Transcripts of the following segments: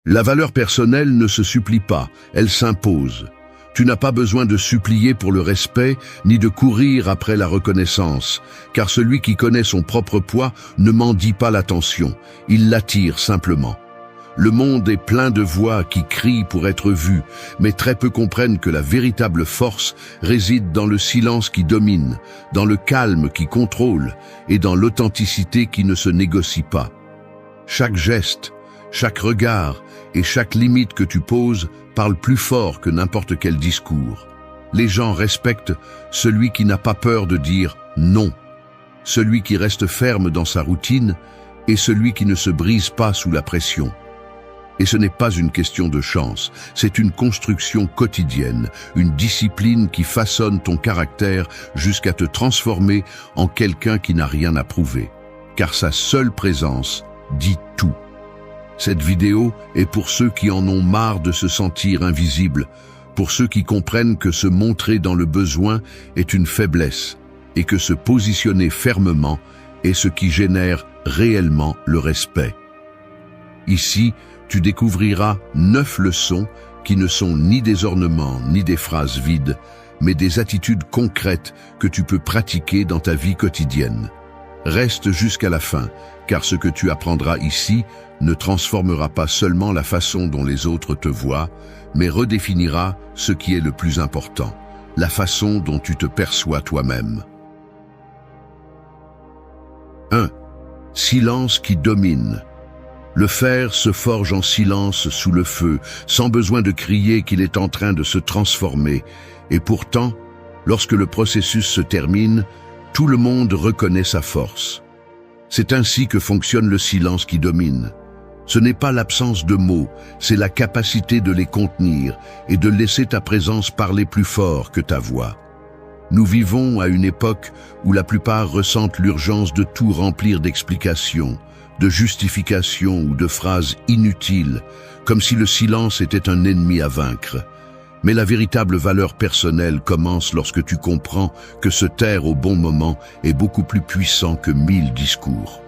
La valeur personnelle ne se supplie pas, elle s'impose. Tu n'as pas besoin de supplier pour le respect, ni de courir après la reconnaissance, car celui qui connaît son propre poids ne mendie pas l'attention, il l'attire simplement. Le monde est plein de voix qui crient pour être vues, mais très peu comprennent que la véritable force réside dans le silence qui domine, dans le calme qui contrôle et dans l'authenticité qui ne se négocie pas. Chaque geste, chaque regard et chaque limite que tu poses parle plus fort que n'importe quel discours. Les gens respectent celui qui n'a pas peur de dire non, celui qui reste ferme dans sa routine et celui qui ne se brise pas sous la pression. Et ce n'est pas une question de chance, c'est une construction quotidienne, une discipline qui façonne ton caractère jusqu'à te transformer en quelqu'un qui n'a rien à prouver. Car sa seule présence dit tout. Cette vidéo est pour ceux qui en ont marre de se sentir invisibles, pour ceux qui comprennent que se montrer dans le besoin est une faiblesse et que se positionner fermement est ce qui génère réellement le respect. Ici, tu découvriras 9 leçons qui ne sont ni des ornements ni des phrases vides, mais des attitudes concrètes que tu peux pratiquer dans ta vie quotidienne. Reste jusqu'à la fin, car ce que tu apprendras ici ne transformera pas seulement la façon dont les autres te voient, mais redéfinira ce qui est le plus important, la façon dont tu te perçois toi-même. 1. Silence qui domine. Le fer se forge en silence sous le feu, sans besoin de crier qu'il est en train de se transformer. Et pourtant, lorsque le processus se termine, tout le monde reconnaît sa force. C'est ainsi que fonctionne le silence qui domine. Ce n'est pas l'absence de mots, c'est la capacité de les contenir et de laisser ta présence parler plus fort que ta voix. Nous vivons à une époque où la plupart ressentent l'urgence de tout remplir d'explications, de justifications ou de phrases inutiles, comme si le silence était un ennemi à vaincre. Mais la véritable valeur personnelle commence lorsque tu comprends que se taire au bon moment est beaucoup plus puissant que 1000 discours.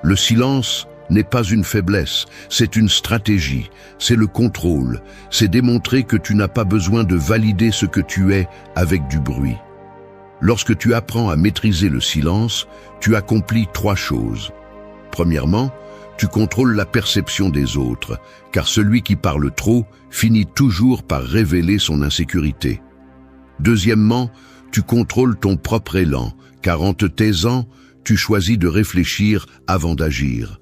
Le silence n'est pas une faiblesse, c'est une stratégie, c'est le contrôle, c'est démontrer que tu n'as pas besoin de valider ce que tu es avec du bruit. Lorsque tu apprends à maîtriser le silence, tu accomplis 3 choses. Premièrement, tu contrôles la perception des autres, car celui qui parle trop finit toujours par révéler son insécurité. Deuxièmement, tu contrôles ton propre élan, car en te taisant, tu choisis de réfléchir avant d'agir.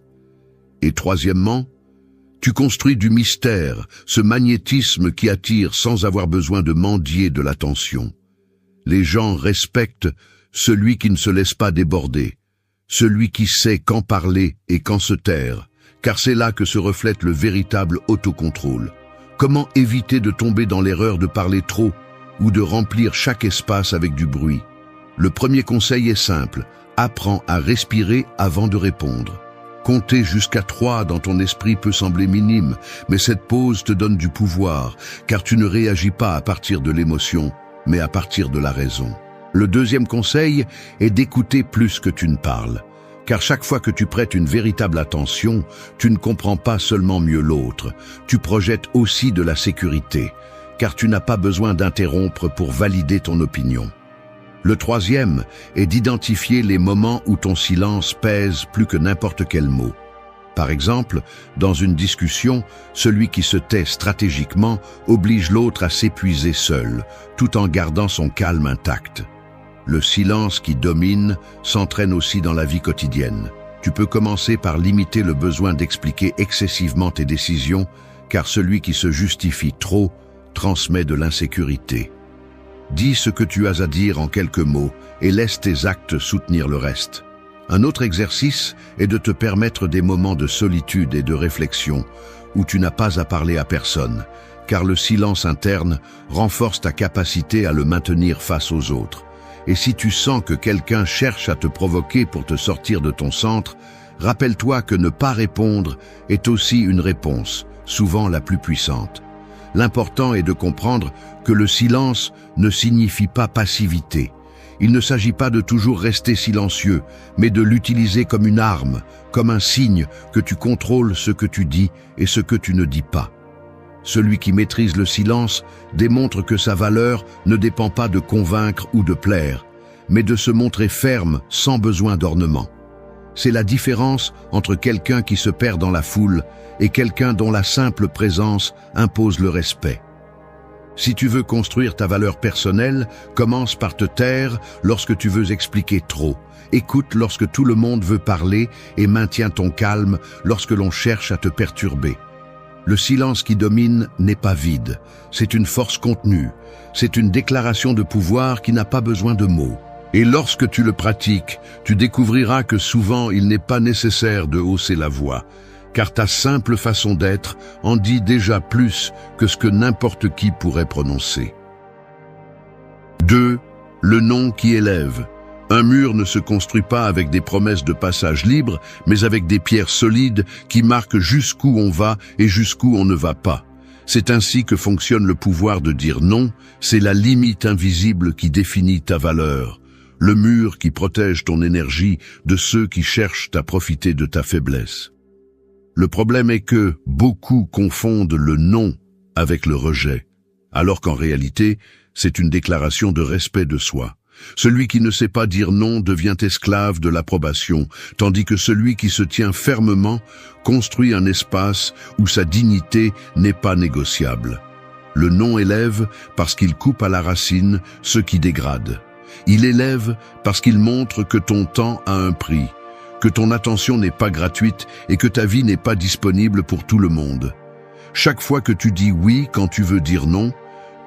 Et troisièmement, tu construis du mystère, ce magnétisme qui attire sans avoir besoin de mendier de l'attention. Les gens respectent celui qui ne se laisse pas déborder, celui qui sait quand parler et quand se taire, car c'est là que se reflète le véritable autocontrôle. Comment éviter de tomber dans l'erreur de parler trop ou de remplir chaque espace avec du bruit? Le premier conseil est simple, apprends à respirer avant de répondre. Compter jusqu'à 3 dans ton esprit peut sembler minime, mais cette pause te donne du pouvoir, car tu ne réagis pas à partir de l'émotion, mais à partir de la raison. Le deuxième conseil est d'écouter plus que tu ne parles, car chaque fois que tu prêtes une véritable attention, tu ne comprends pas seulement mieux l'autre, tu projettes aussi de la sécurité, car tu n'as pas besoin d'interrompre pour valider ton opinion. Le troisième est d'identifier les moments où ton silence pèse plus que n'importe quel mot. Par exemple, dans une discussion, celui qui se tait stratégiquement oblige l'autre à s'épuiser seul, tout en gardant son calme intact. Le silence qui domine s'entraîne aussi dans la vie quotidienne. Tu peux commencer par limiter le besoin d'expliquer excessivement tes décisions, car celui qui se justifie trop transmet de l'insécurité. Dis ce que tu as à dire en quelques mots et laisse tes actes soutenir le reste. Un autre exercice est de te permettre des moments de solitude et de réflexion où tu n'as pas à parler à personne, car le silence interne renforce ta capacité à le maintenir face aux autres. Et si tu sens que quelqu'un cherche à te provoquer pour te sortir de ton centre, rappelle-toi que ne pas répondre est aussi une réponse, souvent la plus puissante. L'important est de comprendre que le silence ne signifie pas passivité. Il ne s'agit pas de toujours rester silencieux, mais de l'utiliser comme une arme, comme un signe que tu contrôles ce que tu dis et ce que tu ne dis pas. Celui qui maîtrise le silence démontre que sa valeur ne dépend pas de convaincre ou de plaire, mais de se montrer ferme sans besoin d'ornement. C'est la différence entre quelqu'un qui se perd dans la foule et quelqu'un dont la simple présence impose le respect. Si tu veux construire ta valeur personnelle, commence par te taire lorsque tu veux expliquer trop. Écoute lorsque tout le monde veut parler et maintiens ton calme lorsque l'on cherche à te perturber. Le silence qui domine n'est pas vide, c'est une force contenue, c'est une déclaration de pouvoir qui n'a pas besoin de mots. Et lorsque tu le pratiques, tu découvriras que souvent il n'est pas nécessaire de hausser la voix, car ta simple façon d'être en dit déjà plus que ce que n'importe qui pourrait prononcer. 2. Le non qui élève. Un mur ne se construit pas avec des promesses de passage libre, mais avec des pierres solides qui marquent jusqu'où on va et jusqu'où on ne va pas. C'est ainsi que fonctionne le pouvoir de dire non, c'est la limite invisible qui définit ta valeur, le mur qui protège ton énergie de ceux qui cherchent à profiter de ta faiblesse. Le problème est que beaucoup confondent le non avec le rejet, alors qu'en réalité, c'est une déclaration de respect de soi. Celui qui ne sait pas dire non devient esclave de l'approbation, tandis que celui qui se tient fermement construit un espace où sa dignité n'est pas négociable. Le non élève parce qu'il coupe à la racine ce qui dégrade. Il élève parce qu'il montre que ton temps a un prix, que ton attention n'est pas gratuite et que ta vie n'est pas disponible pour tout le monde. Chaque fois que tu dis oui quand tu veux dire non,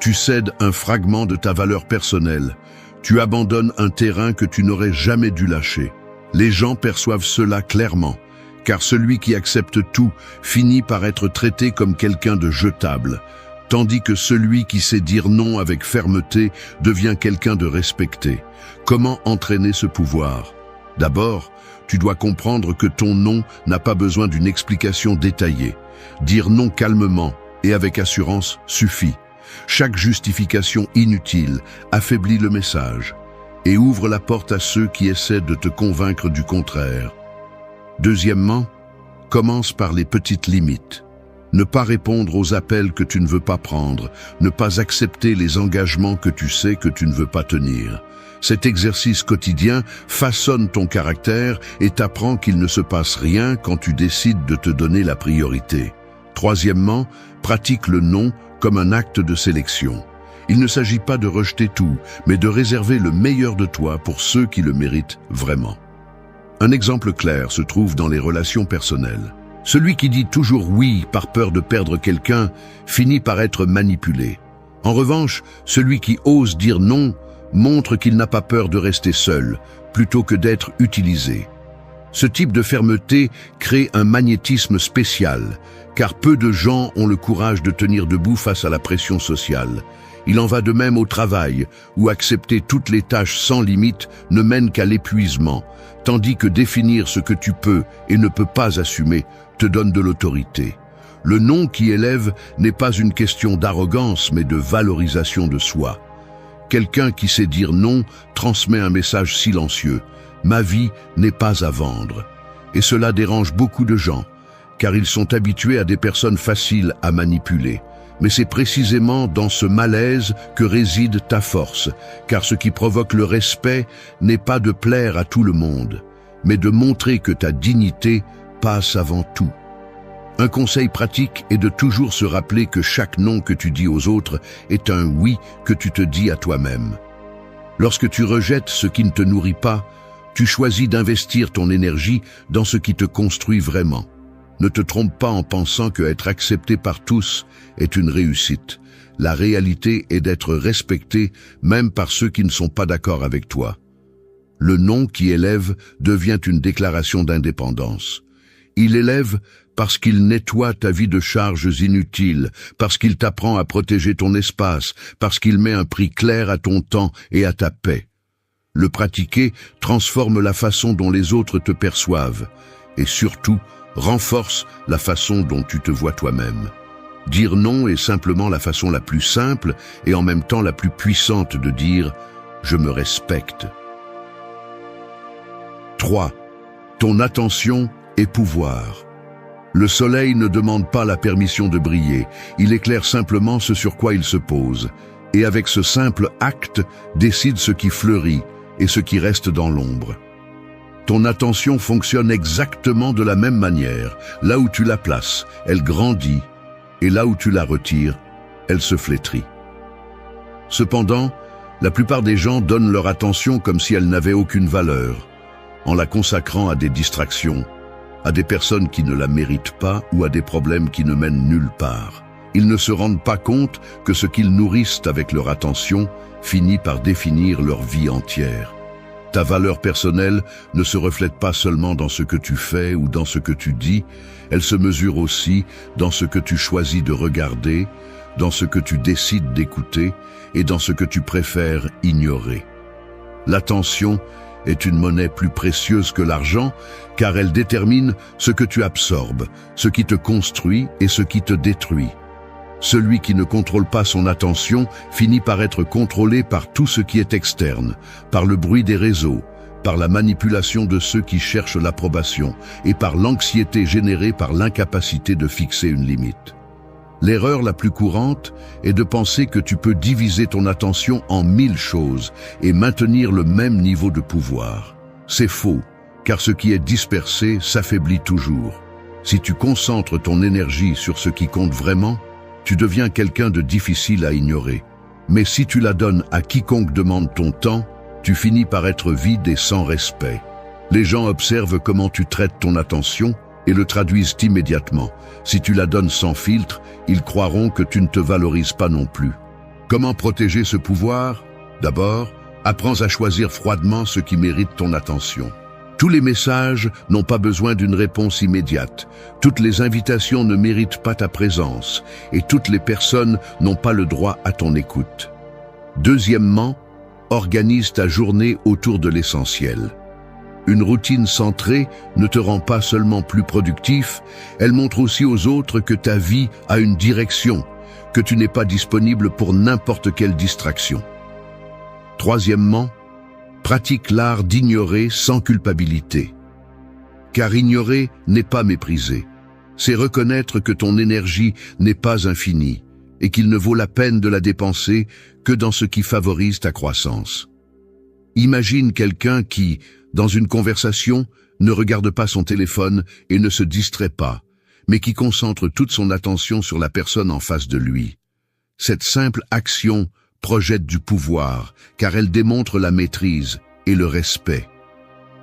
tu cèdes un fragment de ta valeur personnelle. Tu abandonnes un terrain que tu n'aurais jamais dû lâcher. Les gens perçoivent cela clairement, car celui qui accepte tout finit par être traité comme quelqu'un de jetable, tandis que celui qui sait dire non avec fermeté devient quelqu'un de respecté. Comment entraîner ce pouvoir? D'abord, tu dois comprendre que ton non n'a pas besoin d'une explication détaillée. Dire non calmement et avec assurance suffit. Chaque justification inutile affaiblit le message et ouvre la porte à ceux qui essaient de te convaincre du contraire. Deuxièmement, commence par les petites limites. Ne pas répondre aux appels que tu ne veux pas prendre, ne pas accepter les engagements que tu sais que tu ne veux pas tenir. Cet exercice quotidien façonne ton caractère et t'apprend qu'il ne se passe rien quand tu décides de te donner la priorité. Troisièmement, pratique le non comme un acte de sélection. Il ne s'agit pas de rejeter tout, mais de réserver le meilleur de toi pour ceux qui le méritent vraiment. Un exemple clair se trouve dans les relations personnelles. Celui qui dit toujours oui par peur de perdre quelqu'un finit par être manipulé. En revanche, celui qui ose dire non montre qu'il n'a pas peur de rester seul, plutôt que d'être utilisé. Ce type de fermeté crée un magnétisme spécial, car peu de gens ont le courage de tenir debout face à la pression sociale. Il en va de même au travail, où accepter toutes les tâches sans limite ne mène qu'à l'épuisement, tandis que définir ce que tu peux et ne peux pas assumer te donne de l'autorité. Le non qui élève n'est pas une question d'arrogance, mais de valorisation de soi. Quelqu'un qui sait dire non transmet un message silencieux. Ma vie n'est pas à vendre. Et cela dérange beaucoup de gens, car ils sont habitués à des personnes faciles à manipuler. Mais c'est précisément dans ce malaise que réside ta force, car ce qui provoque le respect n'est pas de plaire à tout le monde, mais de montrer que ta dignité passe avant tout. Un conseil pratique est de toujours se rappeler que chaque non que tu dis aux autres est un oui que tu te dis à toi-même. Lorsque tu rejettes ce qui ne te nourrit pas, tu choisis d'investir ton énergie dans ce qui te construit vraiment. Ne te trompe pas en pensant que être accepté par tous est une réussite. La réalité est d'être respecté même par ceux qui ne sont pas d'accord avec toi. Le non qui élève devient une déclaration d'indépendance. Il élève parce qu'il nettoie ta vie de charges inutiles, parce qu'il t'apprend à protéger ton espace, parce qu'il met un prix clair à ton temps et à ta paix. Le pratiquer transforme la façon dont les autres te perçoivent et surtout renforce la façon dont tu te vois toi-même. Dire non est simplement la façon la plus simple et en même temps la plus puissante de dire je me respecte. 3. Ton attention est pouvoir. Le soleil ne demande pas la permission de briller, il éclaire simplement ce sur quoi il se pose, et avec ce simple acte décide ce qui fleurit et ce qui reste dans l'ombre. Ton attention fonctionne exactement de la même manière. Là où tu la places, elle grandit, et là où tu la retires, elle se flétrit. Cependant, la plupart des gens donnent leur attention comme si elle n'avait aucune valeur, en la consacrant à des distractions, à des personnes qui ne la méritent pas ou à des problèmes qui ne mènent nulle part. Ils ne se rendent pas compte que ce qu'ils nourrissent avec leur attention finit par définir leur vie entière. Ta valeur personnelle ne se reflète pas seulement dans ce que tu fais ou dans ce que tu dis, elle se mesure aussi dans ce que tu choisis de regarder, dans ce que tu décides d'écouter et dans ce que tu préfères ignorer. L'attention est une monnaie plus précieuse que l'argent car elle détermine ce que tu absorbes, ce qui te construit et ce qui te détruit. Celui qui ne contrôle pas son attention finit par être contrôlé par tout ce qui est externe, par le bruit des réseaux, par la manipulation de ceux qui cherchent l'approbation et par l'anxiété générée par l'incapacité de fixer une limite. L'erreur la plus courante est de penser que tu peux diviser ton attention en 1000 choses et maintenir le même niveau de pouvoir. C'est faux, car ce qui est dispersé s'affaiblit toujours. Si tu concentres ton énergie sur ce qui compte vraiment, tu deviens quelqu'un de difficile à ignorer. Mais si tu la donnes à quiconque demande ton temps, tu finis par être vide et sans respect. Les gens observent comment tu traites ton attention et le traduisent immédiatement. Si tu la donnes sans filtre, ils croiront que tu ne te valorises pas non plus. Comment protéger ce pouvoir? D'abord, apprends à choisir froidement ce qui mérite ton attention. Tous les messages n'ont pas besoin d'une réponse immédiate. Toutes les invitations ne méritent pas ta présence. Et toutes les personnes n'ont pas le droit à ton écoute. Deuxièmement, organise ta journée autour de l'essentiel. Une routine centrée ne te rend pas seulement plus productif, elle montre aussi aux autres que ta vie a une direction, que tu n'es pas disponible pour n'importe quelle distraction. Troisièmement, pratique l'art d'ignorer sans culpabilité. Car ignorer n'est pas mépriser. C'est reconnaître que ton énergie n'est pas infinie et qu'il ne vaut la peine de la dépenser que dans ce qui favorise ta croissance. Imagine quelqu'un qui, dans une conversation, ne regarde pas son téléphone et ne se distrait pas, mais qui concentre toute son attention sur la personne en face de lui. Cette simple action projette du pouvoir, car elle démontre la maîtrise et le respect.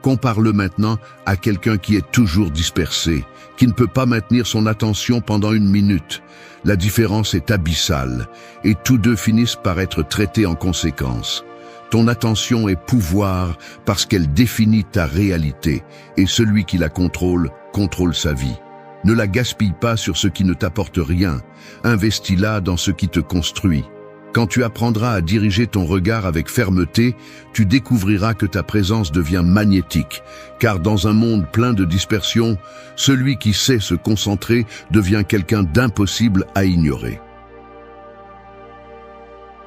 Compare-le maintenant à quelqu'un qui est toujours dispersé, qui ne peut pas maintenir son attention pendant une minute. La différence est abyssale, et tous deux finissent par être traités en conséquence. Ton attention est pouvoir parce qu'elle définit ta réalité, et celui qui la contrôle sa vie. Ne la gaspille pas sur ce qui ne t'apporte rien, investis-la dans ce qui te construit. Quand tu apprendras à diriger ton regard avec fermeté, tu découvriras que ta présence devient magnétique, car dans un monde plein de dispersion, celui qui sait se concentrer devient quelqu'un d'impossible à ignorer.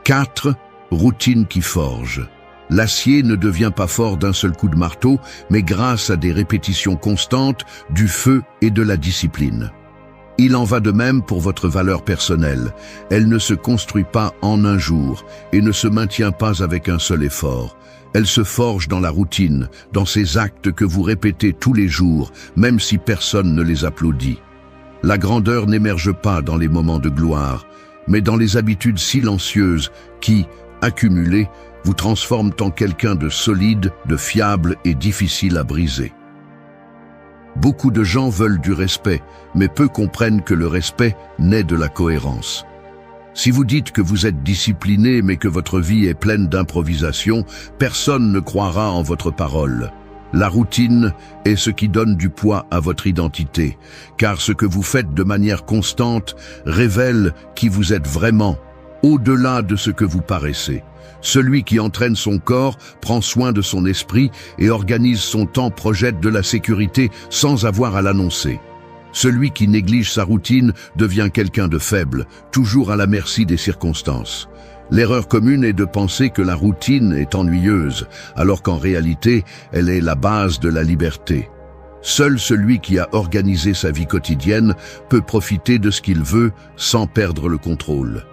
4. Routine qui forge. L'acier ne devient pas fort d'un seul coup de marteau, mais grâce à des répétitions constantes, du feu et de la discipline. Il en va de même pour votre valeur personnelle. Elle ne se construit pas en un jour et ne se maintient pas avec un seul effort. Elle se forge dans la routine, dans ces actes que vous répétez tous les jours, même si personne ne les applaudit. La grandeur n'émerge pas dans les moments de gloire, mais dans les habitudes silencieuses qui, accumulées, vous transforment en quelqu'un de solide, de fiable et difficile à briser. Beaucoup de gens veulent du respect, mais peu comprennent que le respect naît de la cohérence. Si vous dites que vous êtes discipliné mais que votre vie est pleine d'improvisation, personne ne croira en votre parole. La routine est ce qui donne du poids à votre identité, car ce que vous faites de manière constante révèle qui vous êtes vraiment, au-delà de ce que vous paraissez. Celui qui entraîne son corps prend soin de son esprit et organise son temps projette de la sécurité sans avoir à l'annoncer. Celui qui néglige sa routine devient quelqu'un de faible, toujours à la merci des circonstances. L'erreur commune est de penser que la routine est ennuyeuse, alors qu'en réalité, elle est la base de la liberté. Seul celui qui a organisé sa vie quotidienne peut profiter de ce qu'il veut sans perdre le contrôle.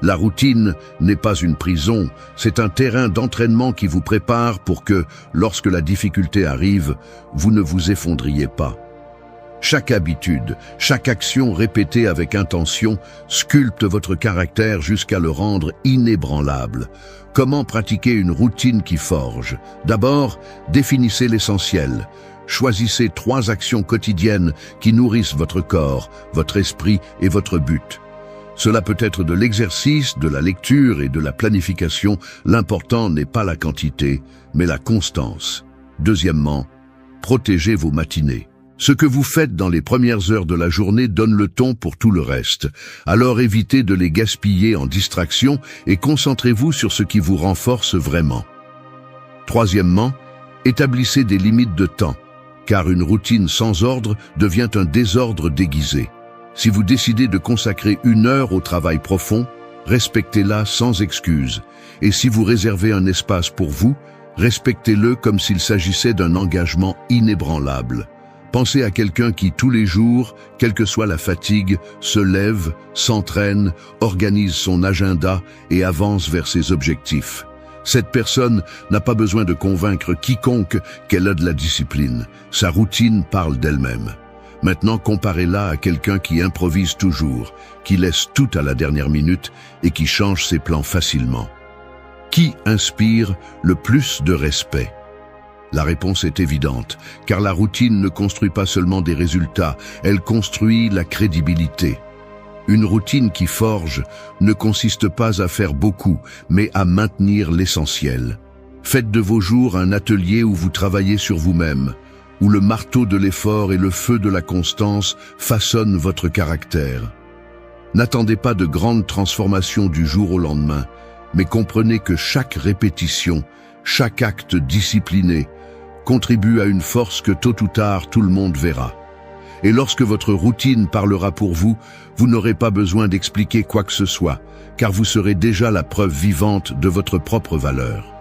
La routine n'est pas une prison, c'est un terrain d'entraînement qui vous prépare pour que, lorsque la difficulté arrive, vous ne vous effondriez pas. Chaque habitude, chaque action répétée avec intention sculpte votre caractère jusqu'à le rendre inébranlable. Comment pratiquer une routine qui forge? D'abord, définissez l'essentiel. Choisissez 3 actions quotidiennes qui nourrissent votre corps, votre esprit et votre but. Cela peut être de l'exercice, de la lecture et de la planification. L'important n'est pas la quantité, mais la constance. Deuxièmement, protégez vos matinées. Ce que vous faites dans les premières heures de la journée donne le ton pour tout le reste. Alors évitez de les gaspiller en distraction et concentrez-vous sur ce qui vous renforce vraiment. Troisièmement, établissez des limites de temps, car une routine sans ordre devient un désordre déguisé. Si vous décidez de consacrer 1 heure au travail profond, respectez-la sans excuse. Et si vous réservez un espace pour vous, respectez-le comme s'il s'agissait d'un engagement inébranlable. Pensez à quelqu'un qui, tous les jours, quelle que soit la fatigue, se lève, s'entraîne, organise son agenda et avance vers ses objectifs. Cette personne n'a pas besoin de convaincre quiconque qu'elle a de la discipline. Sa routine parle d'elle-même. Maintenant, comparez-la à quelqu'un qui improvise toujours, qui laisse tout à la dernière minute et qui change ses plans facilement. Qui inspire le plus de respect? La réponse est évidente, car la routine ne construit pas seulement des résultats, elle construit la crédibilité. Une routine qui forge ne consiste pas à faire beaucoup, mais à maintenir l'essentiel. Faites de vos jours un atelier où vous travaillez sur vous-même, où le marteau de l'effort et le feu de la constance façonnent votre caractère. N'attendez pas de grandes transformations du jour au lendemain, mais comprenez que chaque répétition, chaque acte discipliné, contribue à une force que tôt ou tard tout le monde verra. Et lorsque votre routine parlera pour vous, vous n'aurez pas besoin d'expliquer quoi que ce soit, car vous serez déjà la preuve vivante de votre propre valeur.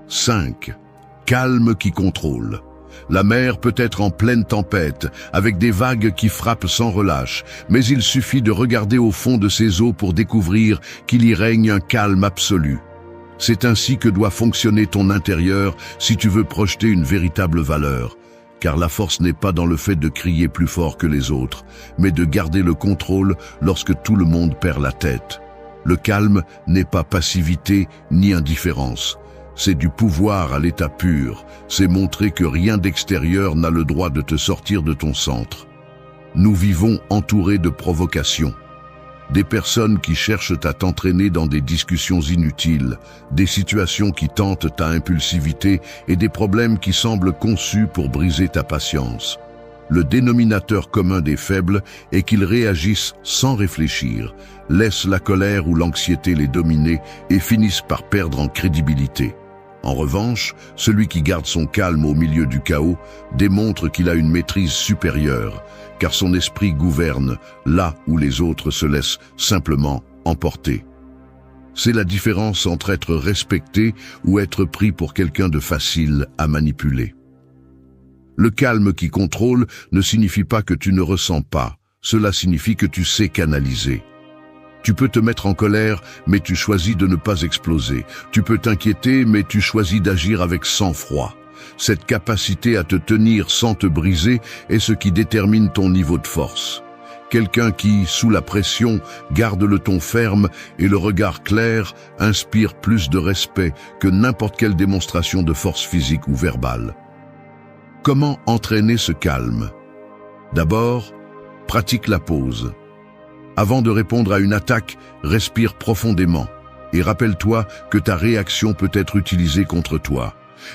5. Calme qui contrôle. La mer peut être en pleine tempête, avec des vagues qui frappent sans relâche, mais il suffit de regarder au fond de ces eaux pour découvrir qu'il y règne un calme absolu. C'est ainsi que doit fonctionner ton intérieur si tu veux projeter une véritable valeur. Car la force n'est pas dans le fait de crier plus fort que les autres, mais de garder le contrôle lorsque tout le monde perd la tête. Le calme n'est pas passivité ni indifférence. C'est du pouvoir à l'état pur. C'est montrer que rien d'extérieur n'a le droit de te sortir de ton centre. Nous vivons entourés de provocations. Des personnes qui cherchent à t'entraîner dans des discussions inutiles, des situations qui tentent ta impulsivité et des problèmes qui semblent conçus pour briser ta patience. Le dénominateur commun des faibles est qu'ils réagissent sans réfléchir, laissent la colère ou l'anxiété les dominer et finissent par perdre en crédibilité. En revanche, celui qui garde son calme au milieu du chaos démontre qu'il a une maîtrise supérieure, car son esprit gouverne là où les autres se laissent simplement emporter. C'est la différence entre être respecté ou être pris pour quelqu'un de facile à manipuler. Le calme qui contrôle ne signifie pas que tu ne ressens pas, cela signifie que tu sais canaliser. Tu peux te mettre en colère, mais tu choisis de ne pas exploser. Tu peux t'inquiéter, mais tu choisis d'agir avec sang-froid. Cette capacité à te tenir sans te briser est ce qui détermine ton niveau de force. Quelqu'un qui, sous la pression, garde le ton ferme et le regard clair, inspire plus de respect que n'importe quelle démonstration de force physique ou verbale. Comment entraîner ce calme? D'abord, pratique la pause. Avant de répondre à une attaque, respire profondément et rappelle-toi que ta réaction peut être utilisée contre toi.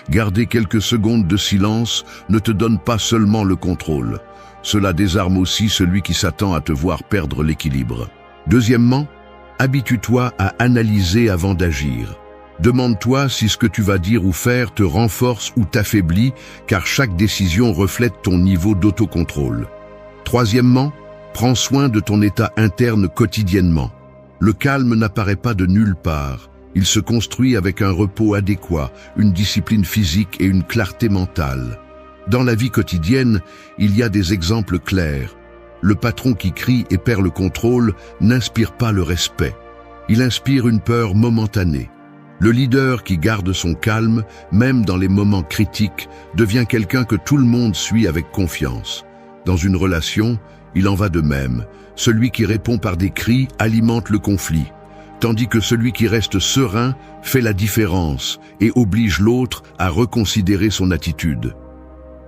Garder quelques secondes de silence ne te donne pas seulement le contrôle. Cela désarme aussi celui qui s'attend à te voir perdre l'équilibre. Deuxièmement, habitue-toi à analyser avant d'agir. Demande-toi si ce que tu vas dire ou faire te renforce ou t'affaiblit, car chaque décision reflète ton niveau d'autocontrôle. Troisièmement, prends soin de ton état interne quotidiennement. Le calme n'apparaît pas de nulle part. Il se construit avec un repos adéquat, une discipline physique et une clarté mentale. Dans la vie quotidienne, il y a des exemples clairs. Le patron qui crie et perd le contrôle n'inspire pas le respect. Il inspire une peur momentanée. Le leader qui garde son calme, même dans les moments critiques, devient quelqu'un que tout le monde suit avec confiance. Dans une relation, il en va de même. Celui qui répond par des cris alimente le conflit, tandis que celui qui reste serein fait la différence et oblige l'autre à reconsidérer son attitude.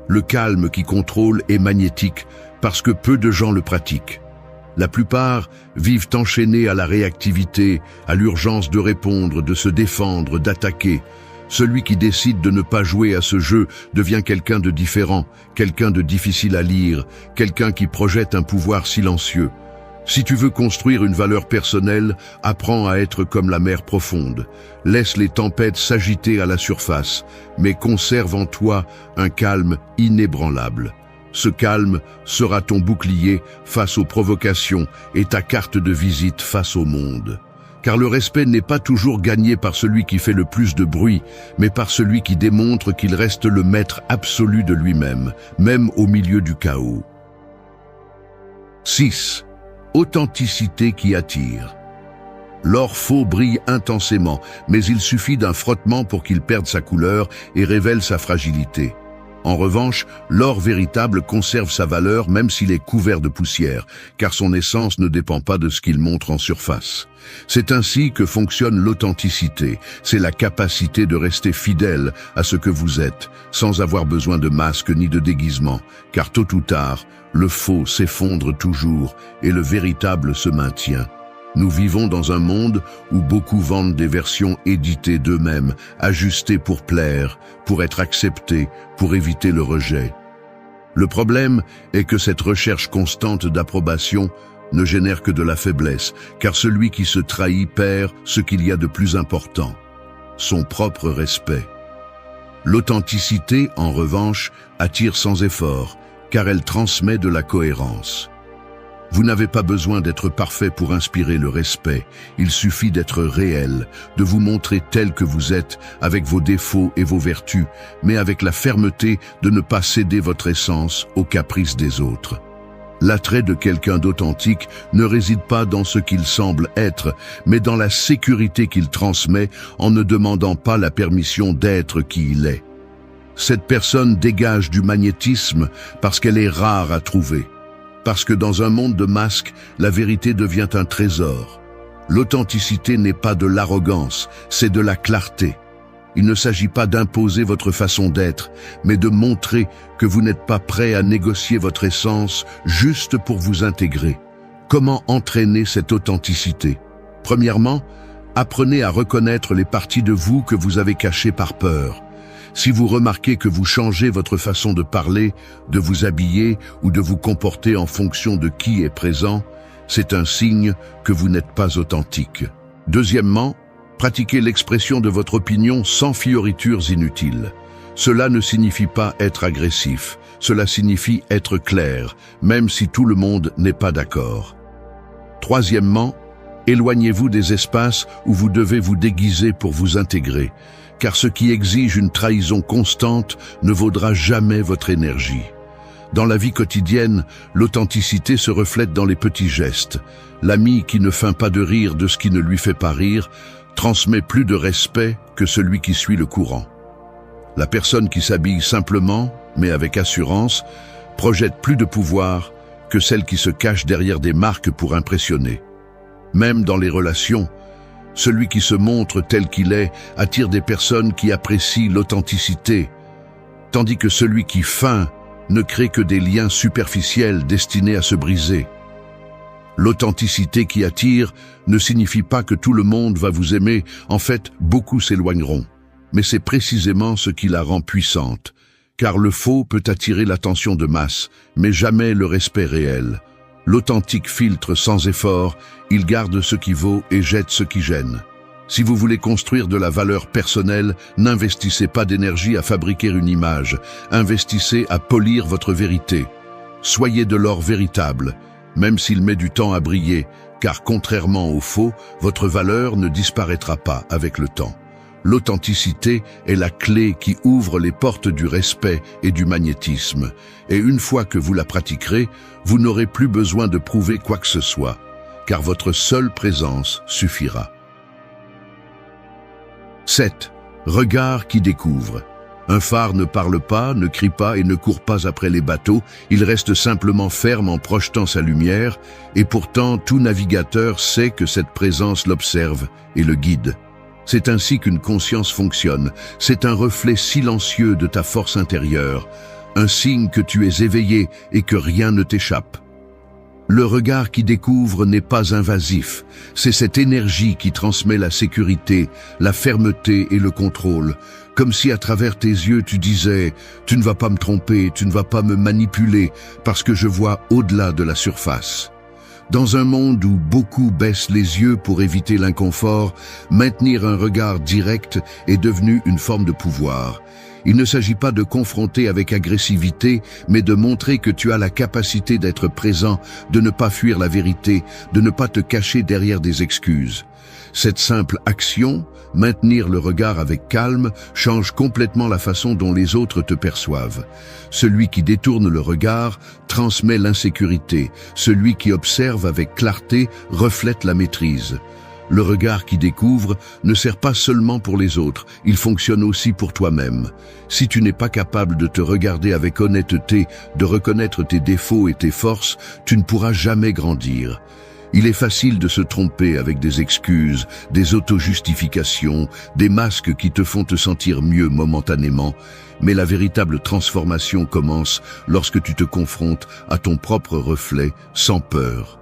Le calme qui contrôle est magnétique parce que peu de gens le pratiquent. La plupart vivent enchaînés à la réactivité, à l'urgence de répondre, de se défendre, d'attaquer. Celui qui décide de ne pas jouer à ce jeu devient quelqu'un de différent, quelqu'un de difficile à lire, quelqu'un qui projette un pouvoir silencieux. Si tu veux construire une valeur personnelle, apprends à être comme la mer profonde. Laisse les tempêtes s'agiter à la surface, mais conserve en toi un calme inébranlable. Ce calme sera ton bouclier face aux provocations et ta carte de visite face au monde. Car le respect n'est pas toujours gagné par celui qui fait le plus de bruit, mais par celui qui démontre qu'il reste le maître absolu de lui-même, même au milieu du chaos. 6. Authenticité qui attire. L'or faux brille intensément, mais il suffit d'un frottement pour qu'il perde sa couleur et révèle sa fragilité. En revanche, l'or véritable conserve sa valeur même s'il est couvert de poussière, car son essence ne dépend pas de ce qu'il montre en surface. C'est ainsi que fonctionne l'authenticité. C'est la capacité de rester fidèle à ce que vous êtes, sans avoir besoin de masque ni de déguisement, car tôt ou tard, le faux s'effondre toujours et le véritable se maintient. Nous vivons dans un monde où beaucoup vendent des versions éditées d'eux-mêmes, ajustées pour plaire, pour être acceptés, pour éviter le rejet. Le problème est que cette recherche constante d'approbation ne génère que de la faiblesse, car celui qui se trahit perd ce qu'il y a de plus important, son propre respect. L'authenticité, en revanche, attire sans effort, car elle transmet de la cohérence. Vous n'avez pas besoin d'être parfait pour inspirer le respect. Il suffit d'être réel, de vous montrer tel que vous êtes, avec vos défauts et vos vertus, mais avec la fermeté de ne pas céder votre essence aux caprices des autres. L'attrait de quelqu'un d'authentique ne réside pas dans ce qu'il semble être, mais dans la sécurité qu'il transmet en ne demandant pas la permission d'être qui il est. Cette personne dégage du magnétisme parce qu'elle est rare à trouver. Parce que dans un monde de masques, la vérité devient un trésor. L'authenticité n'est pas de l'arrogance, c'est de la clarté. Il ne s'agit pas d'imposer votre façon d'être, mais de montrer que vous n'êtes pas prêt à négocier votre essence juste pour vous intégrer. Comment entraîner cette authenticité? Premièrement, apprenez à reconnaître les parties de vous que vous avez cachées par peur. Si vous remarquez que vous changez votre façon de parler, de vous habiller ou de vous comporter en fonction de qui est présent, c'est un signe que vous n'êtes pas authentique. Deuxièmement, pratiquez l'expression de votre opinion sans fioritures inutiles. Cela ne signifie pas être agressif, cela signifie être clair, même si tout le monde n'est pas d'accord. Troisièmement, éloignez-vous des espaces où vous devez vous déguiser pour vous intégrer, car ce qui exige une trahison constante ne vaudra jamais votre énergie. Dans la vie quotidienne, l'authenticité se reflète dans les petits gestes. L'ami qui ne feint pas de rire de ce qui ne lui fait pas rire transmet plus de respect que celui qui suit le courant. La personne qui s'habille simplement, mais avec assurance, projette plus de pouvoir que celle qui se cache derrière des marques pour impressionner. Même dans les relations, celui qui se montre tel qu'il est attire des personnes qui apprécient l'authenticité, tandis que celui qui feint ne crée que des liens superficiels destinés à se briser. L'authenticité qui attire ne signifie pas que tout le monde va vous aimer, en fait, beaucoup s'éloigneront. Mais c'est précisément ce qui la rend puissante, car le faux peut attirer l'attention de masse, mais jamais le respect réel. L'authentique filtre sans effort, il garde ce qui vaut et jette ce qui gêne. Si vous voulez construire de la valeur personnelle, n'investissez pas d'énergie à fabriquer une image, investissez à polir votre vérité. Soyez de l'or véritable, même s'il met du temps à briller, car contrairement au faux, votre valeur ne disparaîtra pas avec le temps. L'authenticité est la clé qui ouvre les portes du respect et du magnétisme. Et une fois que vous la pratiquerez, vous n'aurez plus besoin de prouver quoi que ce soit, car votre seule présence suffira. 7. Regard qui découvre. Un phare ne parle pas, ne crie pas et ne court pas après les bateaux, il reste simplement ferme en projetant sa lumière, et pourtant tout navigateur sait que cette présence l'observe et le guide. C'est ainsi qu'une conscience fonctionne, c'est un reflet silencieux de ta force intérieure, un signe que tu es éveillé et que rien ne t'échappe. Le regard qui découvre n'est pas invasif, c'est cette énergie qui transmet la sécurité, la fermeté et le contrôle, comme si à travers tes yeux tu disais « Tu ne vas pas me tromper, tu ne vas pas me manipuler, parce que je vois au-delà de la surface ». Dans un monde où beaucoup baissent les yeux pour éviter l'inconfort, maintenir un regard direct est devenu une forme de pouvoir. Il ne s'agit pas de confronter avec agressivité, mais de montrer que tu as la capacité d'être présent, de ne pas fuir la vérité, de ne pas te cacher derrière des excuses. Cette simple action, maintenir le regard avec calme, change complètement la façon dont les autres te perçoivent. Celui qui détourne le regard transmet l'insécurité. Celui qui observe avec clarté reflète la maîtrise. Le regard qui découvre ne sert pas seulement pour les autres, il fonctionne aussi pour toi-même. Si tu n'es pas capable de te regarder avec honnêteté, de reconnaître tes défauts et tes forces, tu ne pourras jamais grandir. Il est facile de se tromper avec des excuses, des auto-justifications, des masques qui te font te sentir mieux momentanément, mais la véritable transformation commence lorsque tu te confrontes à ton propre reflet sans peur.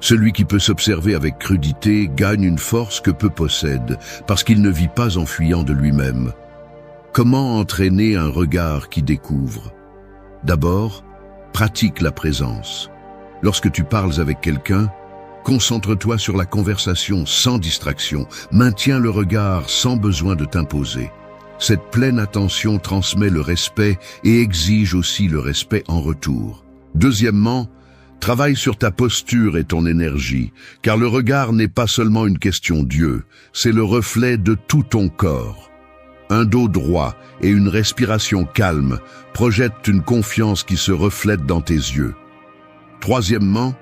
Celui qui peut s'observer avec crudité gagne une force que peu possède, parce qu'il ne vit pas en fuyant de lui-même. Comment entraîner un regard qui découvre? D'abord, pratique la présence. Lorsque tu parles avec quelqu'un, concentre-toi sur la conversation sans distraction, maintiens le regard sans besoin de t'imposer. Cette pleine attention transmet le respect et exige aussi le respect en retour. Deuxièmement, travaille sur ta posture et ton énergie, car le regard n'est pas seulement une question d'yeux, c'est le reflet de tout ton corps. Un dos droit et une respiration calme projettent une confiance qui se reflète dans tes yeux. Troisièmement,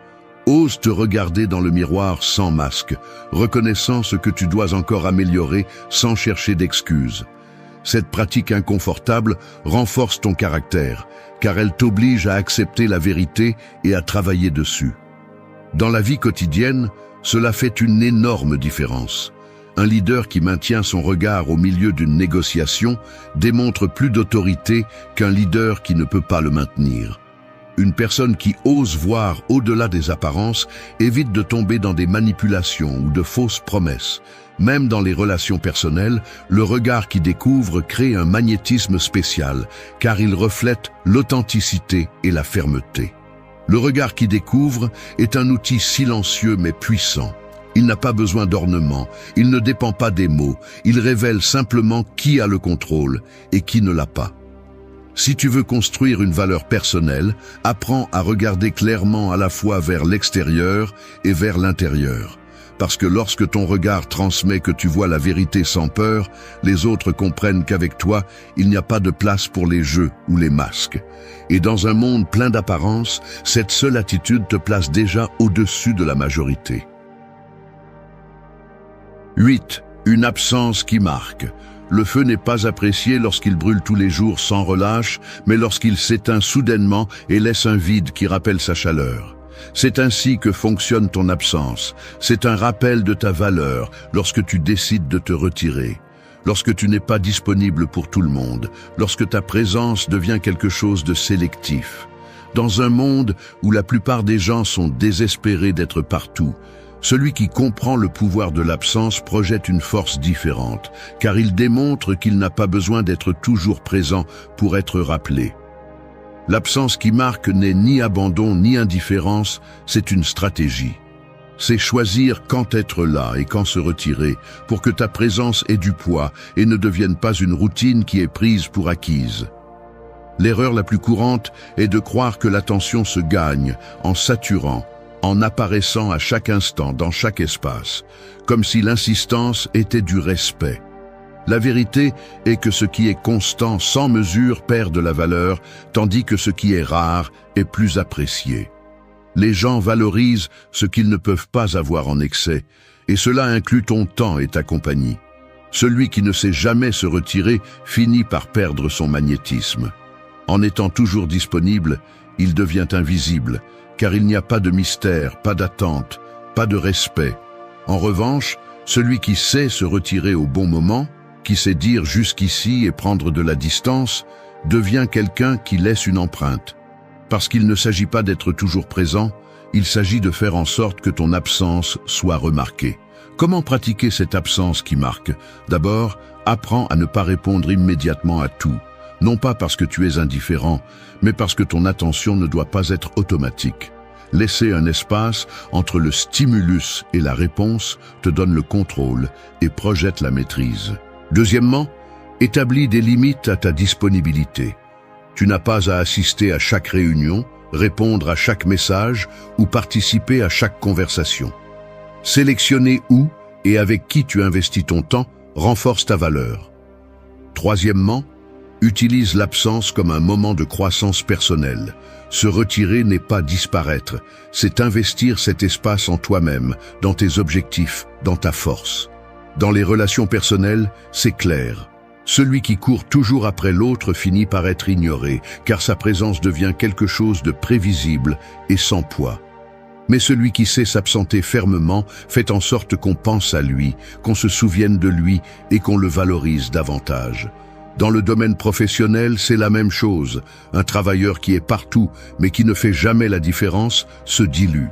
ose te regarder dans le miroir sans masque, reconnaissant ce que tu dois encore améliorer sans chercher d'excuses. Cette pratique inconfortable renforce ton caractère, car elle t'oblige à accepter la vérité et à travailler dessus. Dans la vie quotidienne, cela fait une énorme différence. Un leader qui maintient son regard au milieu d'une négociation démontre plus d'autorité qu'un leader qui ne peut pas le maintenir. Une personne qui ose voir au-delà des apparences évite de tomber dans des manipulations ou de fausses promesses. Même dans les relations personnelles, le regard qui découvre crée un magnétisme spécial, car il reflète l'authenticité et la fermeté. Le regard qui découvre est un outil silencieux mais puissant. Il n'a pas besoin d'ornement, il ne dépend pas des mots, il révèle simplement qui a le contrôle et qui ne l'a pas. Si tu veux construire une valeur personnelle, apprends à regarder clairement à la fois vers l'extérieur et vers l'intérieur. Parce que lorsque ton regard transmet que tu vois la vérité sans peur, les autres comprennent qu'avec toi, il n'y a pas de place pour les jeux ou les masques. Et dans un monde plein d'apparences, cette seule attitude te place déjà au-dessus de la majorité. 8. Une absence qui marque. Le feu n'est pas apprécié lorsqu'il brûle tous les jours sans relâche, mais lorsqu'il s'éteint soudainement et laisse un vide qui rappelle sa chaleur. C'est ainsi que fonctionne ton absence. C'est un rappel de ta valeur lorsque tu décides de te retirer, lorsque tu n'es pas disponible pour tout le monde, lorsque ta présence devient quelque chose de sélectif. Dans un monde où la plupart des gens sont désespérés d'être partout, celui qui comprend le pouvoir de l'absence projette une force différente, car il démontre qu'il n'a pas besoin d'être toujours présent pour être rappelé. L'absence qui marque n'est ni abandon ni indifférence, c'est une stratégie. C'est choisir quand être là et quand se retirer, pour que ta présence ait du poids et ne devienne pas une routine qui est prise pour acquise. L'erreur la plus courante est de croire que l'attention se gagne en saturant, en apparaissant à chaque instant dans chaque espace, comme si l'insistance était du respect. La vérité est que ce qui est constant sans mesure perd de la valeur, tandis que ce qui est rare est plus apprécié. Les gens valorisent ce qu'ils ne peuvent pas avoir en excès, et cela inclut ton temps et ta compagnie. Celui qui ne sait jamais se retirer finit par perdre son magnétisme. En étant toujours disponible, il devient invisible, car il n'y a pas de mystère, pas d'attente, pas de respect. En revanche, celui qui sait se retirer au bon moment, qui sait dire jusqu'ici et prendre de la distance, devient quelqu'un qui laisse une empreinte. Parce qu'il ne s'agit pas d'être toujours présent, il s'agit de faire en sorte que ton absence soit remarquée. Comment pratiquer cette absence qui marque? D'abord, apprends à ne pas répondre immédiatement à tout. Non pas parce que tu es indifférent, mais parce que ton attention ne doit pas être automatique. Laisser un espace entre le stimulus et la réponse te donne le contrôle et projette la maîtrise. Deuxièmement, établis des limites à ta disponibilité. Tu n'as pas à assister à chaque réunion, répondre à chaque message ou participer à chaque conversation. Sélectionner où et avec qui tu investis ton temps renforce ta valeur. Troisièmement, utilise l'absence comme un moment de croissance personnelle. Se retirer n'est pas disparaître, c'est investir cet espace en toi-même, dans tes objectifs, dans ta force. Dans les relations personnelles, c'est clair. Celui qui court toujours après l'autre finit par être ignoré, car sa présence devient quelque chose de prévisible et sans poids. Mais celui qui sait s'absenter fermement fait en sorte qu'on pense à lui, qu'on se souvienne de lui et qu'on le valorise davantage. Dans le domaine professionnel, c'est la même chose. Un travailleur qui est partout, mais qui ne fait jamais la différence, se dilue.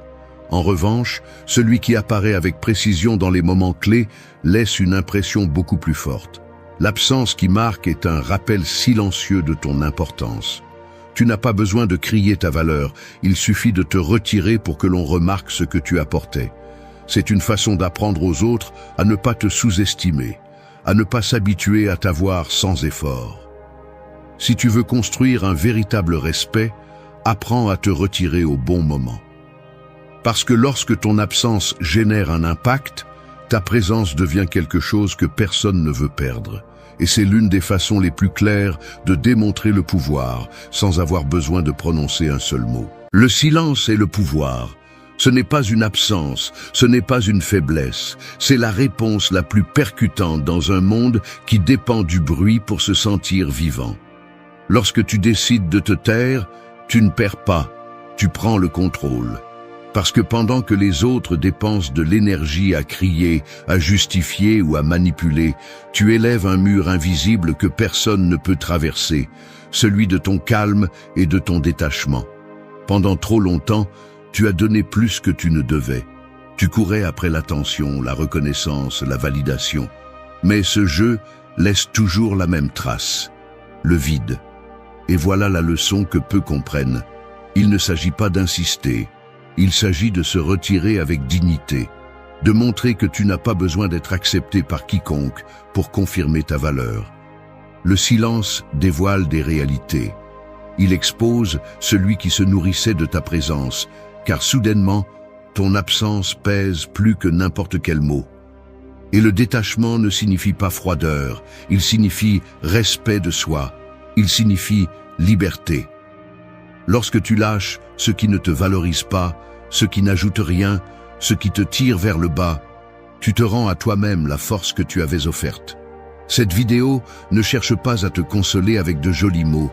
En revanche, celui qui apparaît avec précision dans les moments clés laisse une impression beaucoup plus forte. L'absence qui marque est un rappel silencieux de ton importance. Tu n'as pas besoin de crier ta valeur, il suffit de te retirer pour que l'on remarque ce que tu apportais. C'est une façon d'apprendre aux autres à ne pas te sous-estimer, à ne pas s'habituer à t'avoir sans effort. Si tu veux construire un véritable respect, apprends à te retirer au bon moment. Parce que lorsque ton absence génère un impact, ta présence devient quelque chose que personne ne veut perdre. Et c'est l'une des façons les plus claires de démontrer le pouvoir, sans avoir besoin de prononcer un seul mot. Le silence est le pouvoir. Ce n'est pas une absence, ce n'est pas une faiblesse. C'est la réponse la plus percutante dans un monde qui dépend du bruit pour se sentir vivant. Lorsque tu décides de te taire, tu ne perds pas, tu prends le contrôle. Parce que pendant que les autres dépensent de l'énergie à crier, à justifier ou à manipuler, tu élèves un mur invisible que personne ne peut traverser, celui de ton calme et de ton détachement. Pendant trop longtemps, tu as donné plus que tu ne devais. Tu courais après l'attention, la reconnaissance, la validation. Mais ce jeu laisse toujours la même trace, le vide. Et voilà la leçon que peu comprennent. Il ne s'agit pas d'insister. Il s'agit de se retirer avec dignité, de montrer que tu n'as pas besoin d'être accepté par quiconque pour confirmer ta valeur. Le silence dévoile des réalités. Il expose celui qui se nourrissait de ta présence, car soudainement, ton absence pèse plus que n'importe quel mot. Et le détachement ne signifie pas froideur, il signifie respect de soi, il signifie liberté. Lorsque tu lâches ce qui ne te valorise pas, ce qui n'ajoute rien, ce qui te tire vers le bas, tu te rends à toi-même la force que tu avais offerte. Cette vidéo ne cherche pas à te consoler avec de jolis mots.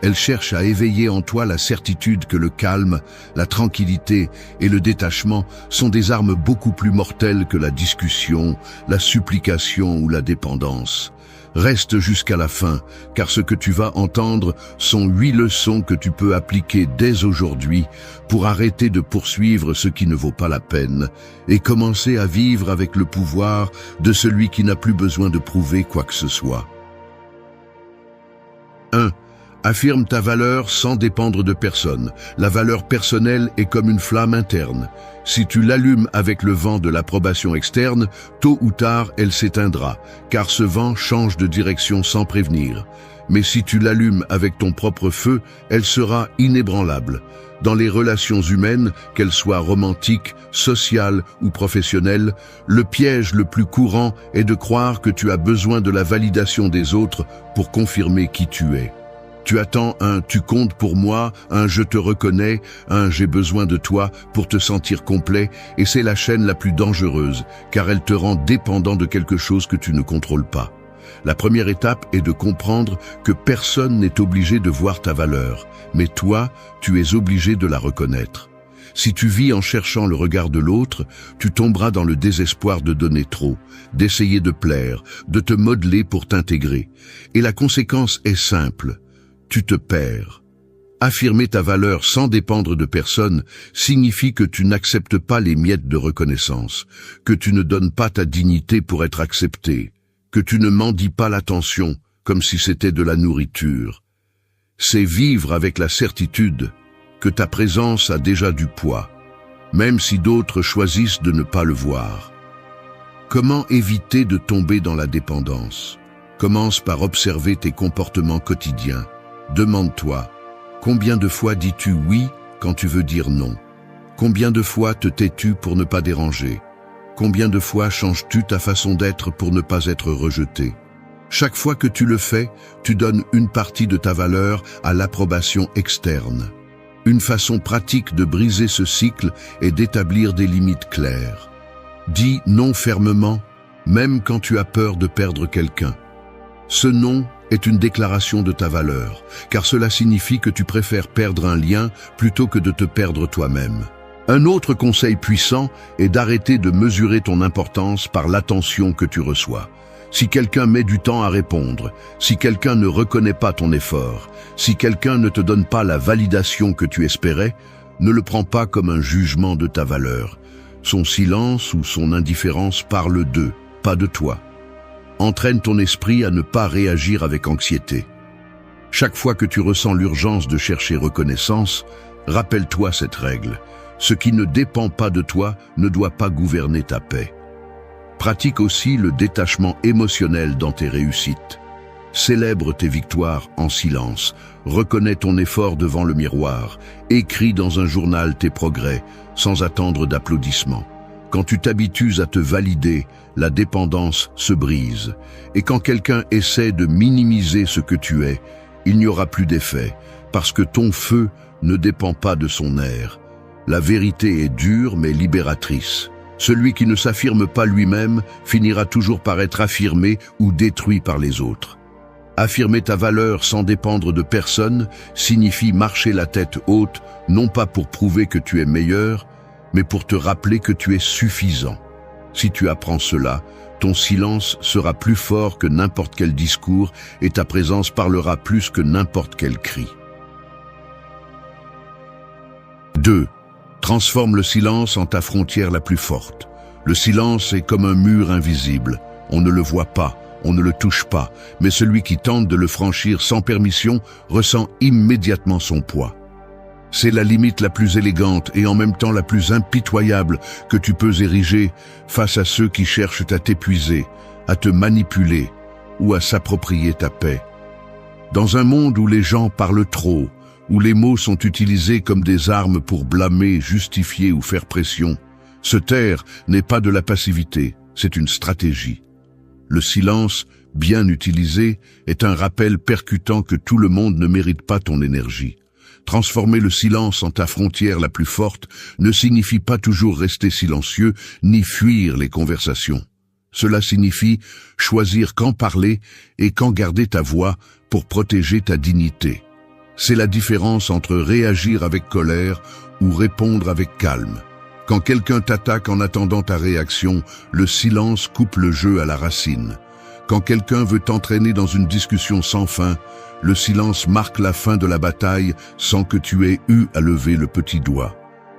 Elle cherche à éveiller en toi la certitude que le calme, la tranquillité et le détachement sont des armes beaucoup plus mortelles que la discussion, la supplication ou la dépendance. Reste jusqu'à la fin, car ce que tu vas entendre sont 8 leçons que tu peux appliquer dès aujourd'hui pour arrêter de poursuivre ce qui ne vaut pas la peine et commencer à vivre avec le pouvoir de celui qui n'a plus besoin de prouver quoi que ce soit. 1. Affirme ta valeur sans dépendre de personne. La valeur personnelle est comme une flamme interne. Si tu l'allumes avec le vent de l'approbation externe, tôt ou tard, elle s'éteindra, car ce vent change de direction sans prévenir. Mais si tu l'allumes avec ton propre feu, elle sera inébranlable. Dans les relations humaines, qu'elles soient romantiques, sociales ou professionnelles, le piège le plus courant est de croire que tu as besoin de la validation des autres pour confirmer qui tu es. Tu attends un « tu comptes pour moi », un « je te reconnais », un « j'ai besoin de toi » pour te sentir complet, et c'est la chaîne la plus dangereuse, car elle te rend dépendant de quelque chose que tu ne contrôles pas. La première étape est de comprendre que personne n'est obligé de voir ta valeur, mais toi, tu es obligé de la reconnaître. Si tu vis en cherchant le regard de l'autre, tu tomberas dans le désespoir de donner trop, d'essayer de plaire, de te modeler pour t'intégrer. Et la conséquence est simple. Tu te perds. Affirmer ta valeur sans dépendre de personne signifie que tu n'acceptes pas les miettes de reconnaissance, que tu ne donnes pas ta dignité pour être accepté, que tu ne mendies pas l'attention comme si c'était de la nourriture. C'est vivre avec la certitude que ta présence a déjà du poids, même si d'autres choisissent de ne pas le voir. Comment éviter de tomber dans la dépendance? Commence par observer tes comportements quotidiens. Demande-toi, combien de fois dis-tu oui quand tu veux dire non? Combien de fois te tais-tu pour ne pas déranger? Combien de fois changes-tu ta façon d'être pour ne pas être rejeté? Chaque fois que tu le fais, tu donnes une partie de ta valeur à l'approbation externe. Une façon pratique de briser ce cycle est d'établir des limites claires. Dis non fermement, même quand tu as peur de perdre quelqu'un. Ce non est une déclaration de ta valeur, car cela signifie que tu préfères perdre un lien plutôt que de te perdre toi-même. Un autre conseil puissant est d'arrêter de mesurer ton importance par l'attention que tu reçois. Si quelqu'un met du temps à répondre, si quelqu'un ne reconnaît pas ton effort, si quelqu'un ne te donne pas la validation que tu espérais, ne le prends pas comme un jugement de ta valeur. Son silence ou son indifférence parle d'eux, pas de toi. Entraîne ton esprit à ne pas réagir avec anxiété. Chaque fois que tu ressens l'urgence de chercher reconnaissance, rappelle-toi cette règle. Ce qui ne dépend pas de toi ne doit pas gouverner ta paix. Pratique aussi le détachement émotionnel dans tes réussites. Célèbre tes victoires en silence, reconnais ton effort devant le miroir, écris dans un journal tes progrès, sans attendre d'applaudissements. Quand tu t'habitues à te valider, la dépendance se brise. Et quand quelqu'un essaie de minimiser ce que tu es, il n'y aura plus d'effet, parce que ton feu ne dépend pas de son air. La vérité est dure mais libératrice. Celui qui ne s'affirme pas lui-même finira toujours par être affirmé ou détruit par les autres. Affirmer ta valeur sans dépendre de personne signifie marcher la tête haute, non pas pour prouver que tu es meilleur, mais pour te rappeler que tu es suffisant. Si tu apprends cela, ton silence sera plus fort que n'importe quel discours et ta présence parlera plus que n'importe quel cri. 2. Transforme le silence en ta frontière la plus forte. Le silence est comme un mur invisible. On ne le voit pas, on ne le touche pas, mais celui qui tente de le franchir sans permission ressent immédiatement son poids. C'est la limite la plus élégante et en même temps la plus impitoyable que tu peux ériger face à ceux qui cherchent à t'épuiser, à te manipuler ou à s'approprier ta paix. Dans un monde où les gens parlent trop, où les mots sont utilisés comme des armes pour blâmer, justifier ou faire pression, se taire n'est pas de la passivité, c'est une stratégie. Le silence, bien utilisé, est un rappel percutant que tout le monde ne mérite pas ton énergie. Transformer le silence en ta frontière la plus forte ne signifie pas toujours rester silencieux ni fuir les conversations. Cela signifie choisir quand parler et quand garder ta voix pour protéger ta dignité. C'est la différence entre réagir avec colère ou répondre avec calme. Quand quelqu'un t'attaque en attendant ta réaction, le silence coupe le jeu à la racine. Quand quelqu'un veut t'entraîner dans une discussion sans fin, le silence marque la fin de la bataille sans que tu aies eu à lever le petit doigt.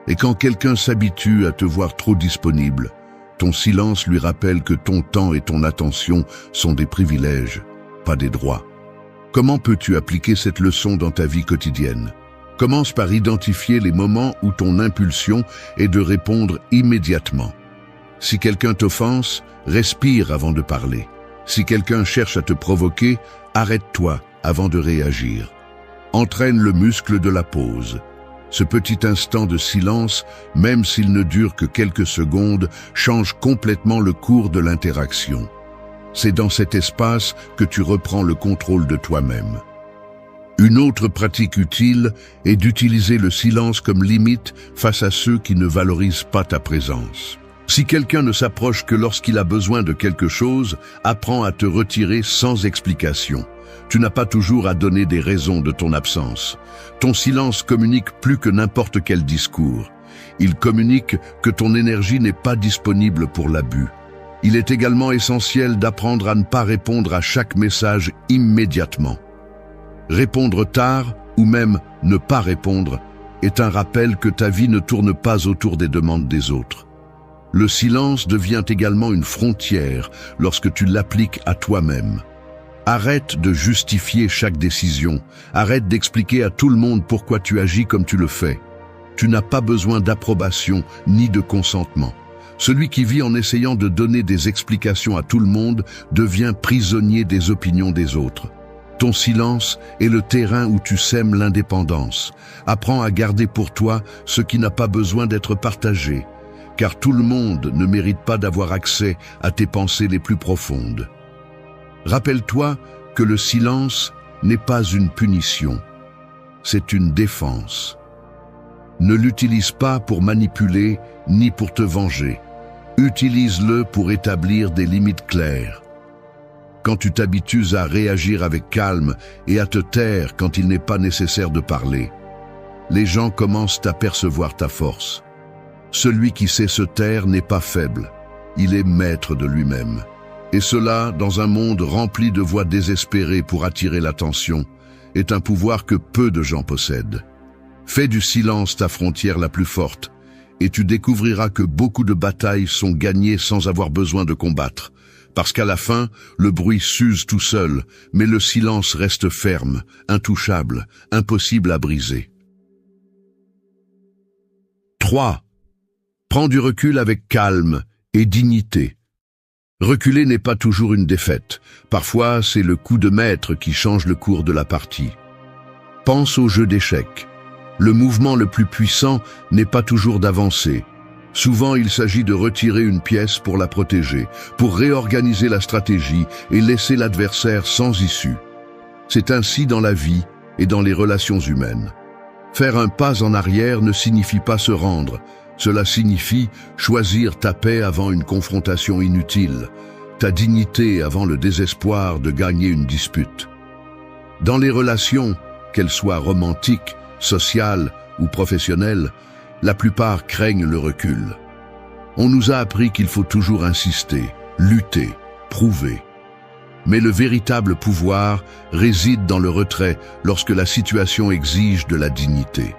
Et quand quelqu'un s'habitue à te voir trop disponible, ton silence lui rappelle que ton temps et ton attention sont des privilèges, pas des droits. Comment peux-tu appliquer cette leçon dans ta vie quotidienne? Commence par identifier les moments où ton impulsion est de répondre immédiatement. Si quelqu'un t'offense, respire avant de parler. Si quelqu'un cherche à te provoquer, arrête-toi avant de réagir. Entraîne le muscle de la pause. Ce petit instant de silence, même s'il ne dure que quelques secondes, change complètement le cours de l'interaction. C'est dans cet espace que tu reprends le contrôle de toi-même. Une autre pratique utile est d'utiliser le silence comme limite face à ceux qui ne valorisent pas ta présence. Si quelqu'un ne s'approche que lorsqu'il a besoin de quelque chose, apprends à te retirer sans explication. Tu n'as pas toujours à donner des raisons de ton absence. Ton silence communique plus que n'importe quel discours. Il communique que ton énergie n'est pas disponible pour l'abus. Il est également essentiel d'apprendre à ne pas répondre à chaque message immédiatement. Répondre tard, ou même ne pas répondre, est un rappel que ta vie ne tourne pas autour des demandes des autres. Le silence devient également une frontière lorsque tu l'appliques à toi-même. Arrête de justifier chaque décision, arrête d'expliquer à tout le monde pourquoi tu agis comme tu le fais. Tu n'as pas besoin d'approbation ni de consentement. Celui qui vit en essayant de donner des explications à tout le monde devient prisonnier des opinions des autres. Ton silence est le terrain où tu sèmes l'indépendance. Apprends à garder pour toi ce qui n'a pas besoin d'être partagé, car tout le monde ne mérite pas d'avoir accès à tes pensées les plus profondes. Rappelle-toi que le silence n'est pas une punition, c'est une défense. Ne l'utilise pas pour manipuler ni pour te venger. Utilise-le pour établir des limites claires. Quand tu t'habitues à réagir avec calme et à te taire quand il n'est pas nécessaire de parler, les gens commencent à percevoir ta force. Celui qui sait se taire n'est pas faible, il est maître de lui-même. Et cela, dans un monde rempli de voix désespérées pour attirer l'attention, est un pouvoir que peu de gens possèdent. Fais du silence ta frontière la plus forte, et tu découvriras que beaucoup de batailles sont gagnées sans avoir besoin de combattre. Parce qu'à la fin, le bruit s'use tout seul, mais le silence reste ferme, intouchable, impossible à briser. 3. Prends du recul avec calme et dignité. Reculer n'est pas toujours une défaite. Parfois, c'est le coup de maître qui change le cours de la partie. Pense au jeu d'échecs. Le mouvement le plus puissant n'est pas toujours d'avancer. Souvent, il s'agit de retirer une pièce pour la protéger, pour réorganiser la stratégie et laisser l'adversaire sans issue. C'est ainsi dans la vie et dans les relations humaines. Faire un pas en arrière ne signifie pas se rendre. Cela signifie choisir ta paix avant une confrontation inutile, ta dignité avant le désespoir de gagner une dispute. Dans les relations, qu'elles soient romantiques, sociales ou professionnelles, la plupart craignent le recul. On nous a appris qu'il faut toujours insister, lutter, prouver. Mais le véritable pouvoir réside dans le retrait lorsque la situation exige de la dignité.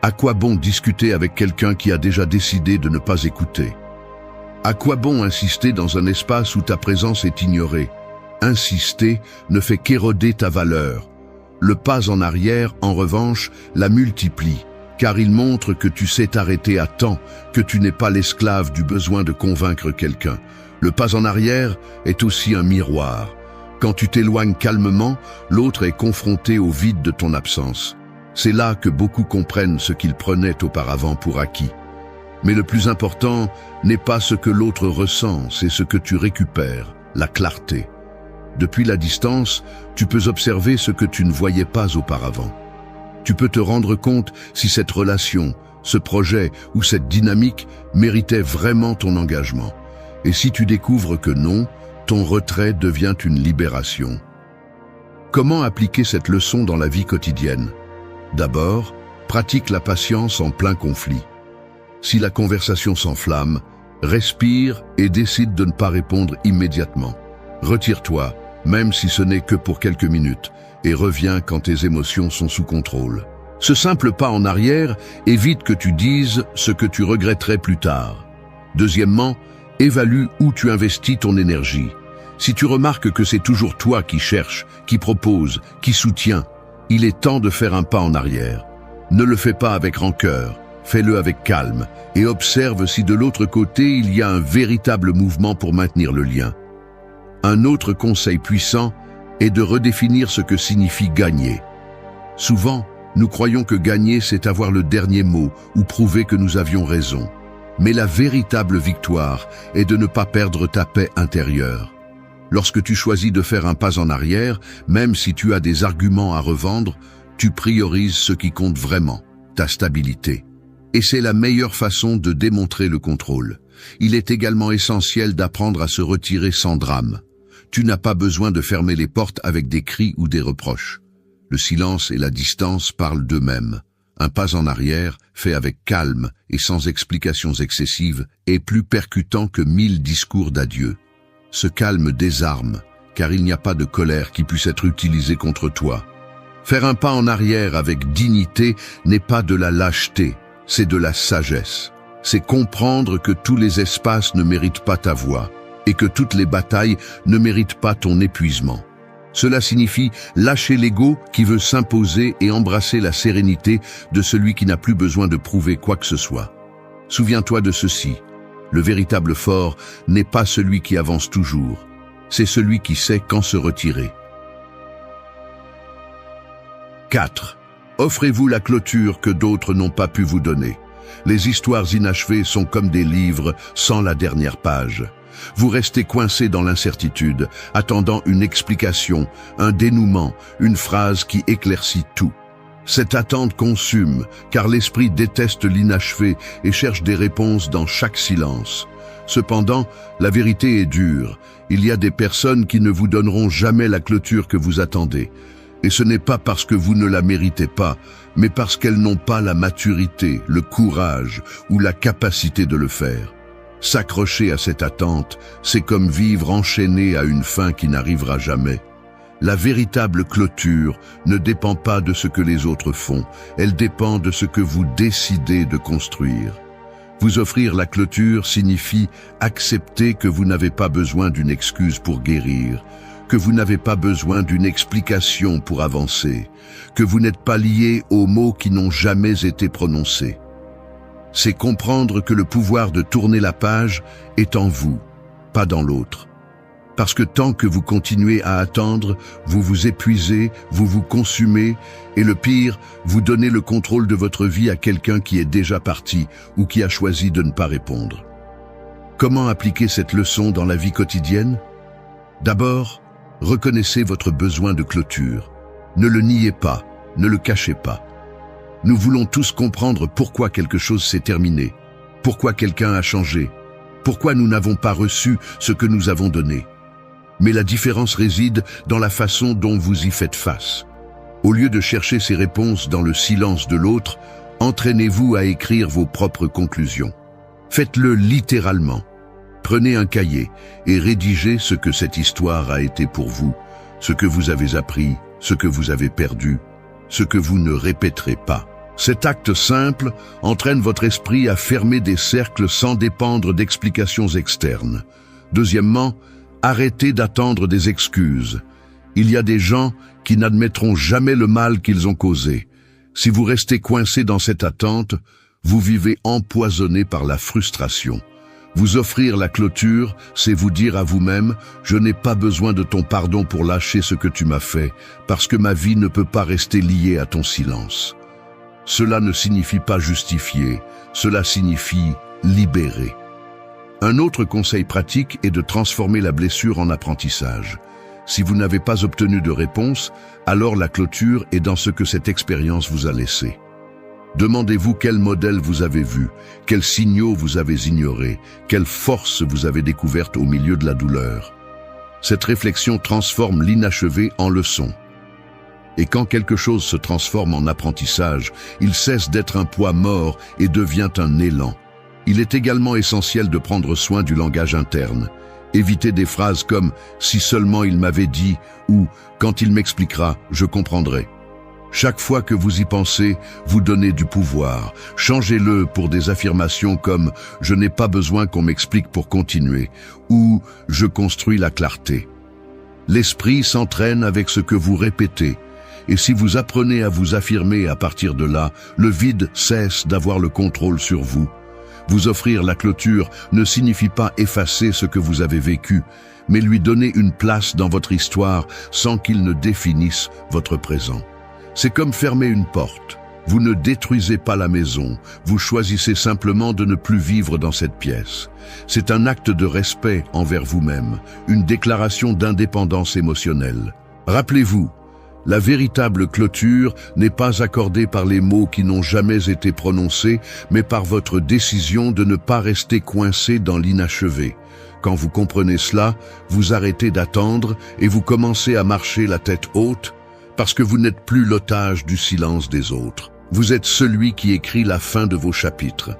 À quoi bon discuter avec quelqu'un qui a déjà décidé de ne pas écouter? À quoi bon insister dans un espace où ta présence est ignorée? Insister ne fait qu'éroder ta valeur. Le pas en arrière, en revanche, la multiplie, car il montre que tu sais t'arrêter à temps, que tu n'es pas l'esclave du besoin de convaincre quelqu'un. Le pas en arrière est aussi un miroir. Quand tu t'éloignes calmement, l'autre est confronté au vide de ton absence. C'est là que beaucoup comprennent ce qu'ils prenaient auparavant pour acquis. Mais le plus important n'est pas ce que l'autre ressent, c'est ce que tu récupères, la clarté. Depuis la distance, tu peux observer ce que tu ne voyais pas auparavant. Tu peux te rendre compte si cette relation, ce projet ou cette dynamique méritait vraiment ton engagement. Et si tu découvres que non, ton retrait devient une libération. Comment appliquer cette leçon dans la vie quotidienne? D'abord, pratique la patience en plein conflit. Si la conversation s'enflamme, respire et décide de ne pas répondre immédiatement. Retire-toi, même si ce n'est que pour quelques minutes, et reviens quand tes émotions sont sous contrôle. Ce simple pas en arrière évite que tu dises ce que tu regretterais plus tard. Deuxièmement, évalue où tu investis ton énergie. Si tu remarques que c'est toujours toi qui cherches, qui propose, qui soutient, il est temps de faire un pas en arrière. Ne le fais pas avec rancœur, fais-le avec calme et observe si de l'autre côté il y a un véritable mouvement pour maintenir le lien. Un autre conseil puissant est de redéfinir ce que signifie gagner. Souvent, nous croyons que gagner c'est avoir le dernier mot ou prouver que nous avions raison. Mais la véritable victoire est de ne pas perdre ta paix intérieure. Lorsque tu choisis de faire un pas en arrière, même si tu as des arguments à revendre, tu priorises ce qui compte vraiment, ta stabilité. Et c'est la meilleure façon de démontrer le contrôle. Il est également essentiel d'apprendre à se retirer sans drame. Tu n'as pas besoin de fermer les portes avec des cris ou des reproches. Le silence et la distance parlent d'eux-mêmes. Un pas en arrière, fait avec calme et sans explications excessives, est plus percutant que 1000 discours d'adieu. Ce calme désarme, car il n'y a pas de colère qui puisse être utilisée contre toi. Faire un pas en arrière avec dignité n'est pas de la lâcheté, c'est de la sagesse. C'est comprendre que tous les espaces ne méritent pas ta voix, et que toutes les batailles ne méritent pas ton épuisement. Cela signifie lâcher l'ego qui veut s'imposer et embrasser la sérénité de celui qui n'a plus besoin de prouver quoi que ce soit. Souviens-toi de ceci. Le véritable fort n'est pas celui qui avance toujours, c'est celui qui sait quand se retirer. 4. Offrez-vous la clôture que d'autres n'ont pas pu vous donner. Les histoires inachevées sont comme des livres sans la dernière page. Vous restez coincé dans l'incertitude, attendant une explication, un dénouement, une phrase qui éclaircit tout. Cette attente consume, car l'esprit déteste l'inachevé et cherche des réponses dans chaque silence. Cependant, la vérité est dure. Il y a des personnes qui ne vous donneront jamais la clôture que vous attendez. Et ce n'est pas parce que vous ne la méritez pas, mais parce qu'elles n'ont pas la maturité, le courage ou la capacité de le faire. S'accrocher à cette attente, c'est comme vivre enchaîné à une fin qui n'arrivera jamais. La véritable clôture ne dépend pas de ce que les autres font, elle dépend de ce que vous décidez de construire. Vous offrir la clôture signifie accepter que vous n'avez pas besoin d'une excuse pour guérir, que vous n'avez pas besoin d'une explication pour avancer, que vous n'êtes pas lié aux mots qui n'ont jamais été prononcés. C'est comprendre que le pouvoir de tourner la page est en vous, pas dans l'autre. Parce que tant que vous continuez à attendre, vous vous épuisez, vous vous consumez, et le pire, vous donnez le contrôle de votre vie à quelqu'un qui est déjà parti ou qui a choisi de ne pas répondre. Comment appliquer cette leçon dans la vie quotidienne? D'abord, reconnaissez votre besoin de clôture. Ne le niez pas, ne le cachez pas. Nous voulons tous comprendre pourquoi quelque chose s'est terminé, pourquoi quelqu'un a changé, pourquoi nous n'avons pas reçu ce que nous avons donné. Mais la différence réside dans la façon dont vous y faites face. Au lieu de chercher ces réponses dans le silence de l'autre, entraînez-vous à écrire vos propres conclusions. Faites-le littéralement. Prenez un cahier et rédigez ce que cette histoire a été pour vous, ce que vous avez appris, ce que vous avez perdu, ce que vous ne répéterez pas. Cet acte simple entraîne votre esprit à fermer des cercles sans dépendre d'explications externes. Deuxièmement, arrêtez d'attendre des excuses. Il y a des gens qui n'admettront jamais le mal qu'ils ont causé. Si vous restez coincé dans cette attente, vous vivez empoisonné par la frustration. Vous offrir la clôture, c'est vous dire à vous-même « Je n'ai pas besoin de ton pardon pour lâcher ce que tu m'as fait, parce que ma vie ne peut pas rester liée à ton silence. » Cela ne signifie pas justifier, cela signifie libérer. Un autre conseil pratique est de transformer la blessure en apprentissage. Si vous n'avez pas obtenu de réponse, alors la clôture est dans ce que cette expérience vous a laissé. Demandez-vous quel modèle vous avez vu, quels signaux vous avez ignorés, quelle force vous avez découverte au milieu de la douleur. Cette réflexion transforme l'inachevé en leçon. Et quand quelque chose se transforme en apprentissage, il cesse d'être un poids mort et devient un élan. Il est également essentiel de prendre soin du langage interne. Évitez des phrases comme « si seulement il m'avait dit » ou « quand il m'expliquera, je comprendrai ». Chaque fois que vous y pensez, vous donnez du pouvoir. Changez-le pour des affirmations comme « Je n'ai pas besoin qu'on m'explique pour continuer » ou « Je construis la clarté ». L'esprit s'entraîne avec ce que vous répétez. Et si vous apprenez à vous affirmer à partir de là, le vide cesse d'avoir le contrôle sur vous. Vous offrir la clôture ne signifie pas effacer ce que vous avez vécu, mais lui donner une place dans votre histoire sans qu'il ne définisse votre présent. C'est comme fermer une porte. Vous ne détruisez pas la maison, vous choisissez simplement de ne plus vivre dans cette pièce. C'est un acte de respect envers vous-même, une déclaration d'indépendance émotionnelle. Rappelez-vous, la véritable clôture n'est pas accordée par les mots qui n'ont jamais été prononcés, mais par votre décision de ne pas rester coincé dans l'inachevé. Quand vous comprenez cela, vous arrêtez d'attendre et vous commencez à marcher la tête haute, parce que vous n'êtes plus l'otage du silence des autres. Vous êtes celui qui écrit la fin de vos chapitres.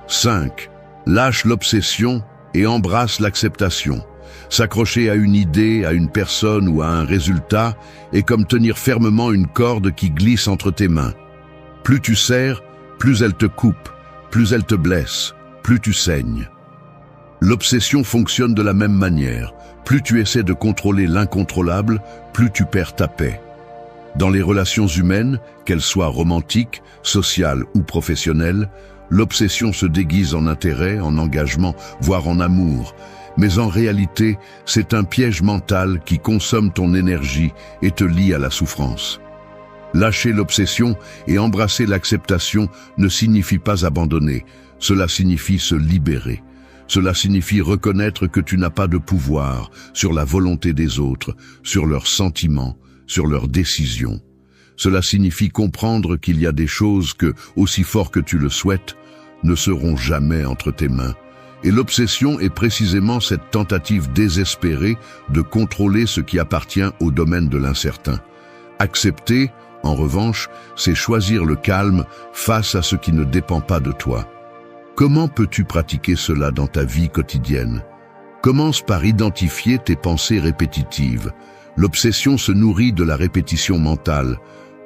5. Lâche l'obsession et embrasse l'acceptation. S'accrocher à une idée, à une personne ou à un résultat est comme tenir fermement une corde qui glisse entre tes mains. Plus tu serres, plus elle te coupe, plus elle te blesse, plus tu saignes. L'obsession fonctionne de la même manière. Plus tu essaies de contrôler l'incontrôlable, plus tu perds ta paix. Dans les relations humaines, qu'elles soient romantiques, sociales ou professionnelles, l'obsession se déguise en intérêt, en engagement, voire en amour. Mais en réalité, c'est un piège mental qui consomme ton énergie et te lie à la souffrance. Lâcher l'obsession et embrasser l'acceptation ne signifie pas abandonner, cela signifie se libérer. Cela signifie reconnaître que tu n'as pas de pouvoir sur la volonté des autres, sur leurs sentiments, sur leurs décisions. Cela signifie comprendre qu'il y a des choses que, aussi fort que tu le souhaites, ne seront jamais entre tes mains. Et l'obsession est précisément cette tentative désespérée de contrôler ce qui appartient au domaine de l'incertain. Accepter, en revanche, c'est choisir le calme face à ce qui ne dépend pas de toi. Comment peux-tu pratiquer cela dans ta vie quotidienne? Commence par identifier tes pensées répétitives. L'obsession se nourrit de la répétition mentale.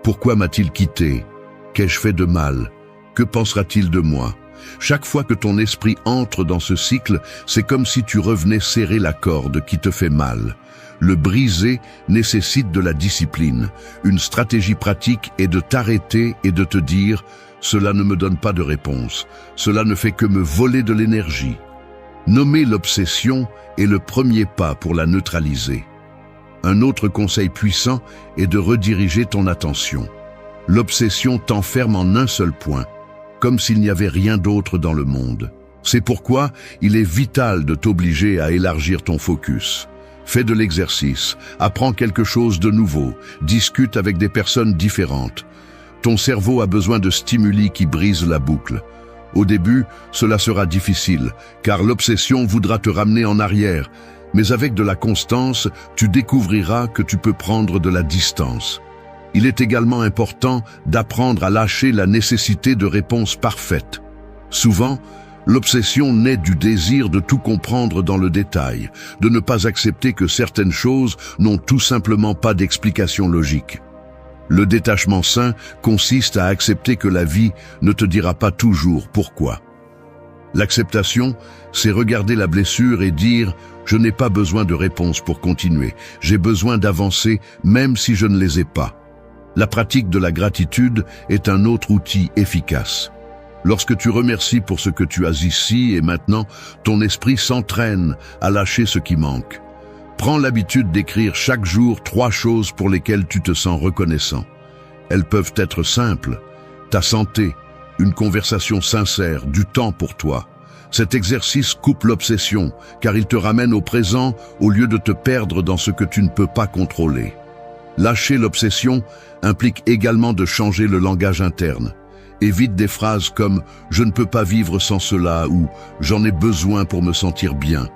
Pourquoi m'a-t-il quitté? Qu'ai-je fait de mal? Que pensera-t-il de moi? Chaque fois que ton esprit entre dans ce cycle, c'est comme si tu revenais serrer la corde qui te fait mal. Le briser nécessite de la discipline. Une stratégie pratique est de t'arrêter et de te dire « Cela ne me donne pas de réponse. Cela ne fait que me voler de l'énergie. » Nommer l'obsession est le premier pas pour la neutraliser. Un autre conseil puissant est de rediriger ton attention. L'obsession t'enferme en un seul point, comme s'il n'y avait rien d'autre dans le monde. C'est pourquoi il est vital de t'obliger à élargir ton focus. Fais de l'exercice, apprends quelque chose de nouveau, discute avec des personnes différentes. Ton cerveau a besoin de stimuli qui brisent la boucle. Au début, cela sera difficile, car l'obsession voudra te ramener en arrière. Mais avec de la constance, tu découvriras que tu peux prendre de la distance. Il est également important d'apprendre à lâcher la nécessité de réponses parfaites. Souvent, l'obsession naît du désir de tout comprendre dans le détail, de ne pas accepter que certaines choses n'ont tout simplement pas d'explication logique. Le détachement sain consiste à accepter que la vie ne te dira pas toujours pourquoi. L'acceptation, c'est regarder la blessure et dire « Je n'ai pas besoin de réponse pour continuer, j'ai besoin d'avancer même si je ne les ai pas ». La pratique de la gratitude est un autre outil efficace. Lorsque tu remercies pour ce que tu as ici et maintenant, ton esprit s'entraîne à lâcher ce qui manque. Prends l'habitude d'écrire chaque jour 3 choses pour lesquelles tu te sens reconnaissant. Elles peuvent être simples. Ta santé, une conversation sincère, du temps pour toi. Cet exercice coupe l'obsession, car il te ramène au présent au lieu de te perdre dans ce que tu ne peux pas contrôler. Lâcher l'obsession implique également de changer le langage interne. Évite des phrases comme « je ne peux pas vivre sans cela » ou « j'en ai besoin pour me sentir bien ».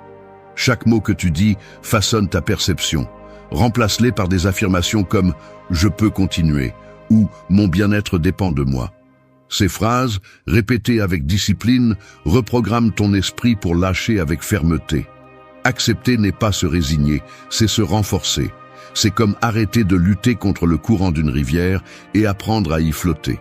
Chaque mot que tu dis façonne ta perception. Remplace-les par des affirmations comme « je peux continuer » ou « mon bien-être dépend de moi ». Ces phrases, répétées avec discipline, reprogramment ton esprit pour lâcher avec fermeté. Accepter n'est pas se résigner, c'est se renforcer. c'est comme arrêter de lutter contre le courant d'une rivière et apprendre à y flotter.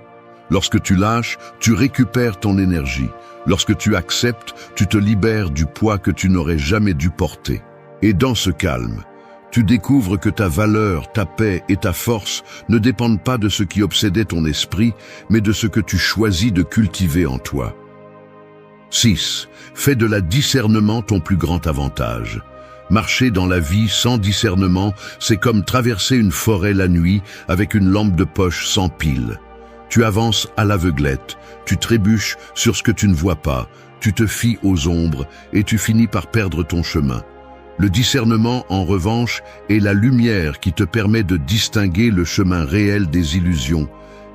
Lorsque tu lâches, tu récupères ton énergie. Lorsque tu acceptes, tu te libères du poids que tu n'aurais jamais dû porter. Et dans ce calme, tu découvres que ta valeur, ta paix et ta force ne dépendent pas de ce qui obsédait ton esprit, mais de ce que tu choisis de cultiver en toi. 6. Fais de la discernement ton plus grand avantage. Marcher dans la vie sans discernement, c'est comme traverser une forêt la nuit avec une lampe de poche sans pile. Tu avances à l'aveuglette, tu trébuches sur ce que tu ne vois pas, tu te fies aux ombres et tu finis par perdre ton chemin. Le discernement, en revanche, est la lumière qui te permet de distinguer le chemin réel des illusions,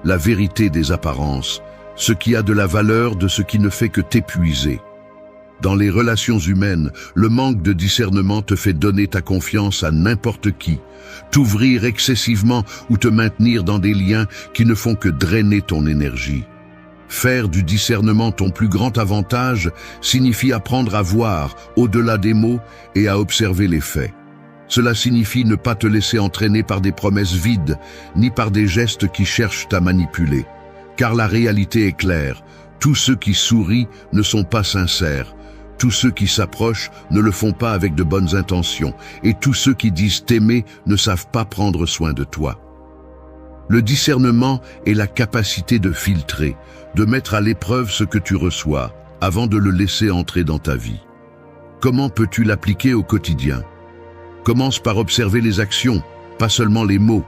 la vérité des apparences, ce qui a de la valeur de ce qui ne fait que t'épuiser. Dans les relations humaines, le manque de discernement te fait donner ta confiance à n'importe qui, t'ouvrir excessivement ou te maintenir dans des liens qui ne font que drainer ton énergie. Faire du discernement ton plus grand avantage signifie apprendre à voir au-delà des mots et à observer les faits. Cela signifie ne pas te laisser entraîner par des promesses vides, ni par des gestes qui cherchent à manipuler. Car la réalité est claire, tous ceux qui sourient ne sont pas sincères, tous ceux qui s'approchent ne le font pas avec de bonnes intentions, et tous ceux qui disent t'aimer ne savent pas prendre soin de toi. Le discernement est la capacité de filtrer, de mettre à l'épreuve ce que tu reçois, avant de le laisser entrer dans ta vie. Comment peux-tu l'appliquer au quotidien? Commence par observer les actions, pas seulement les mots.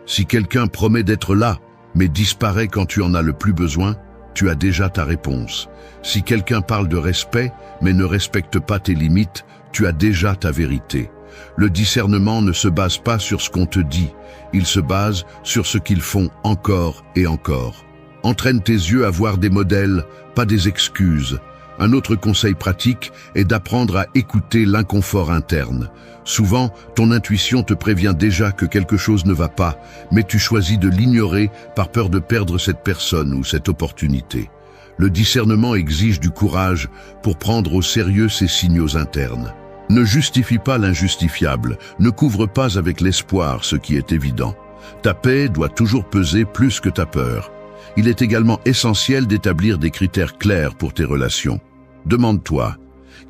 Si quelqu'un promet d'être là, mais disparaît quand tu en as le plus besoin, tu as déjà ta réponse. Si quelqu'un parle de respect, mais ne respecte pas tes limites, tu as déjà ta vérité. Le discernement ne se base pas sur ce qu'on te dit, il se base sur ce qu'ils font encore et encore. Entraîne tes yeux à voir des modèles, pas des excuses. Un autre conseil pratique est d'apprendre à écouter l'inconfort interne. Souvent, ton intuition te prévient déjà que quelque chose ne va pas, mais tu choisis de l'ignorer par peur de perdre cette personne ou cette opportunité. Le discernement exige du courage pour prendre au sérieux ces signaux internes. Ne justifie pas l'injustifiable, ne couvre pas avec l'espoir ce qui est évident. Ta paix doit toujours peser plus que ta peur. Il est également essentiel d'établir des critères clairs pour tes relations. Demande-toi,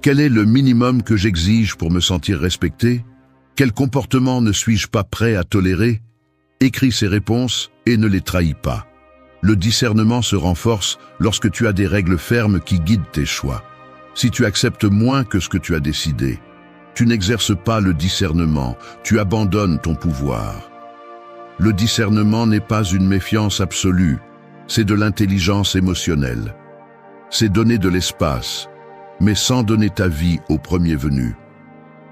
quel est le minimum que j'exige pour me sentir respecté? Quel comportement ne suis-je pas prêt à tolérer? Écris ces réponses et ne les trahis pas. Le discernement se renforce lorsque tu as des règles fermes qui guident tes choix. Si tu acceptes moins que ce que tu as décidé, tu n'exerces pas le discernement, tu abandonnes ton pouvoir. Le discernement n'est pas une méfiance absolue, c'est de l'intelligence émotionnelle. C'est donner de l'espace, mais sans donner ta vie au premier venu.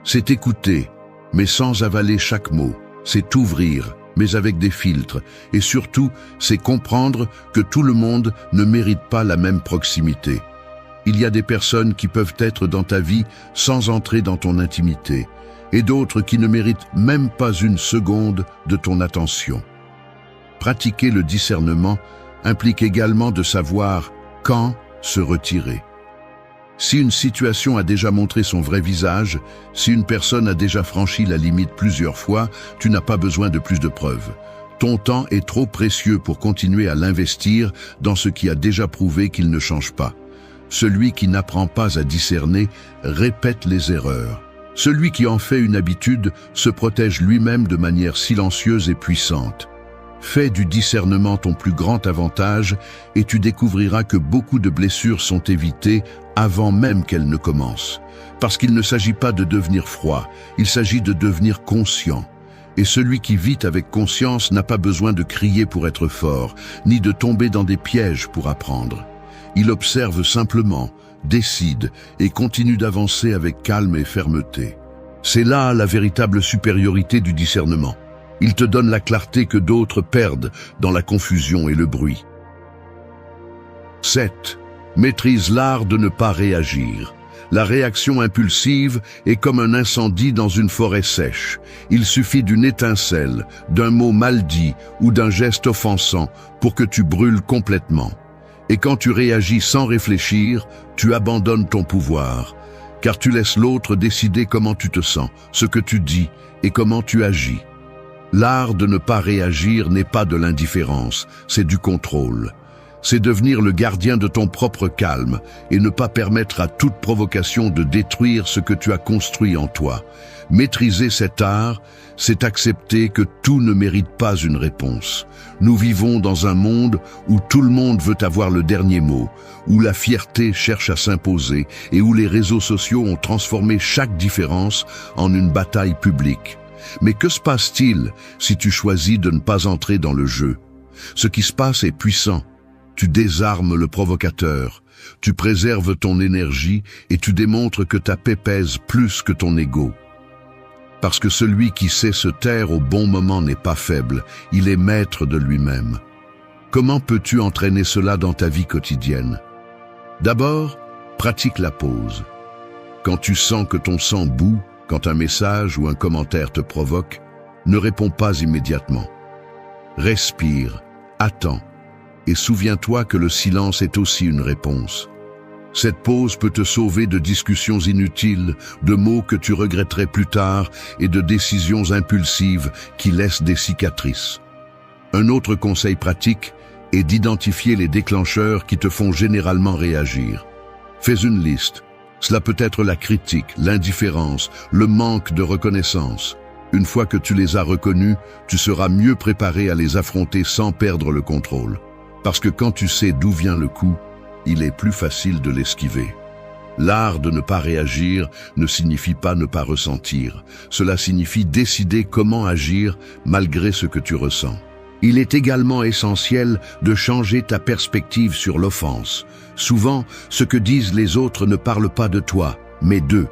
C'est écouter, mais sans avaler chaque mot. C'est ouvrir, mais avec des filtres. Et surtout, c'est comprendre que tout le monde ne mérite pas la même proximité. Il y a des personnes qui peuvent être dans ta vie sans entrer dans ton intimité, et d'autres qui ne méritent même pas une seconde de ton attention. Pratiquer le discernement implique également de savoir quand se retirer. Si une situation a déjà montré son vrai visage, si une personne a déjà franchi la limite plusieurs fois, tu n'as pas besoin de plus de preuves. Ton temps est trop précieux pour continuer à l'investir dans ce qui a déjà prouvé qu'il ne change pas. Celui qui n'apprend pas à discerner répète les erreurs. Celui qui en fait une habitude se protège lui-même de manière silencieuse et puissante. Fais du discernement ton plus grand avantage et tu découvriras que beaucoup de blessures sont évitées avant même qu'elles ne commencent. Parce qu'il ne s'agit pas de devenir froid, il s'agit de devenir conscient. Et celui qui vit avec conscience n'a pas besoin de crier pour être fort, ni de tomber dans des pièges pour apprendre. Il observe simplement, décide et continue d'avancer avec calme et fermeté. C'est là la véritable supériorité du discernement. Il te donne la clarté que d'autres perdent dans la confusion et le bruit. 7. Maîtrise l'art de ne pas réagir. La réaction impulsive est comme un incendie dans une forêt sèche. Il suffit d'une étincelle, d'un mot mal dit ou d'un geste offensant pour que tu brûles complètement. Et quand tu réagis sans réfléchir, tu abandonnes ton pouvoir, car tu laisses l'autre décider comment tu te sens, ce que tu dis et comment tu agis. L'art de ne pas réagir n'est pas de l'indifférence, c'est du contrôle. C'est devenir le gardien de ton propre calme et ne pas permettre à toute provocation de détruire ce que tu as construit en toi. Maîtriser cet art, c'est accepter que tout ne mérite pas une réponse. Nous vivons dans un monde où tout le monde veut avoir le dernier mot, où la fierté cherche à s'imposer et où les réseaux sociaux ont transformé chaque différence en une bataille publique. Mais que se passe-t-il si tu choisis de ne pas entrer dans le jeu? Ce qui se passe est puissant. Tu désarmes le provocateur, tu préserves ton énergie et tu démontres que ta paix pèse plus que ton ego. Parce que celui qui sait se taire au bon moment n'est pas faible, il est maître de lui-même. Comment peux-tu entraîner cela dans ta vie quotidienne? D'abord, pratique la pause. Quand tu sens que ton sang bout, quand un message ou un commentaire te provoque, ne réponds pas immédiatement. Respire, attends. Et souviens-toi que le silence est aussi une réponse. Cette pause peut te sauver de discussions inutiles, de mots que tu regretterais plus tard et de décisions impulsives qui laissent des cicatrices. Un autre conseil pratique est d'identifier les déclencheurs qui te font généralement réagir. Fais une liste. Cela peut être la critique, l'indifférence, le manque de reconnaissance. Une fois que tu les as reconnus, tu seras mieux préparé à les affronter sans perdre le contrôle. Parce que quand tu sais d'où vient le coup, il est plus facile de l'esquiver. L'art de ne pas réagir ne signifie pas ne pas ressentir. Cela signifie décider comment agir malgré ce que tu ressens. Il est également essentiel de changer ta perspective sur l'offense. Souvent, ce que disent les autres ne parle pas de toi, mais d'eux.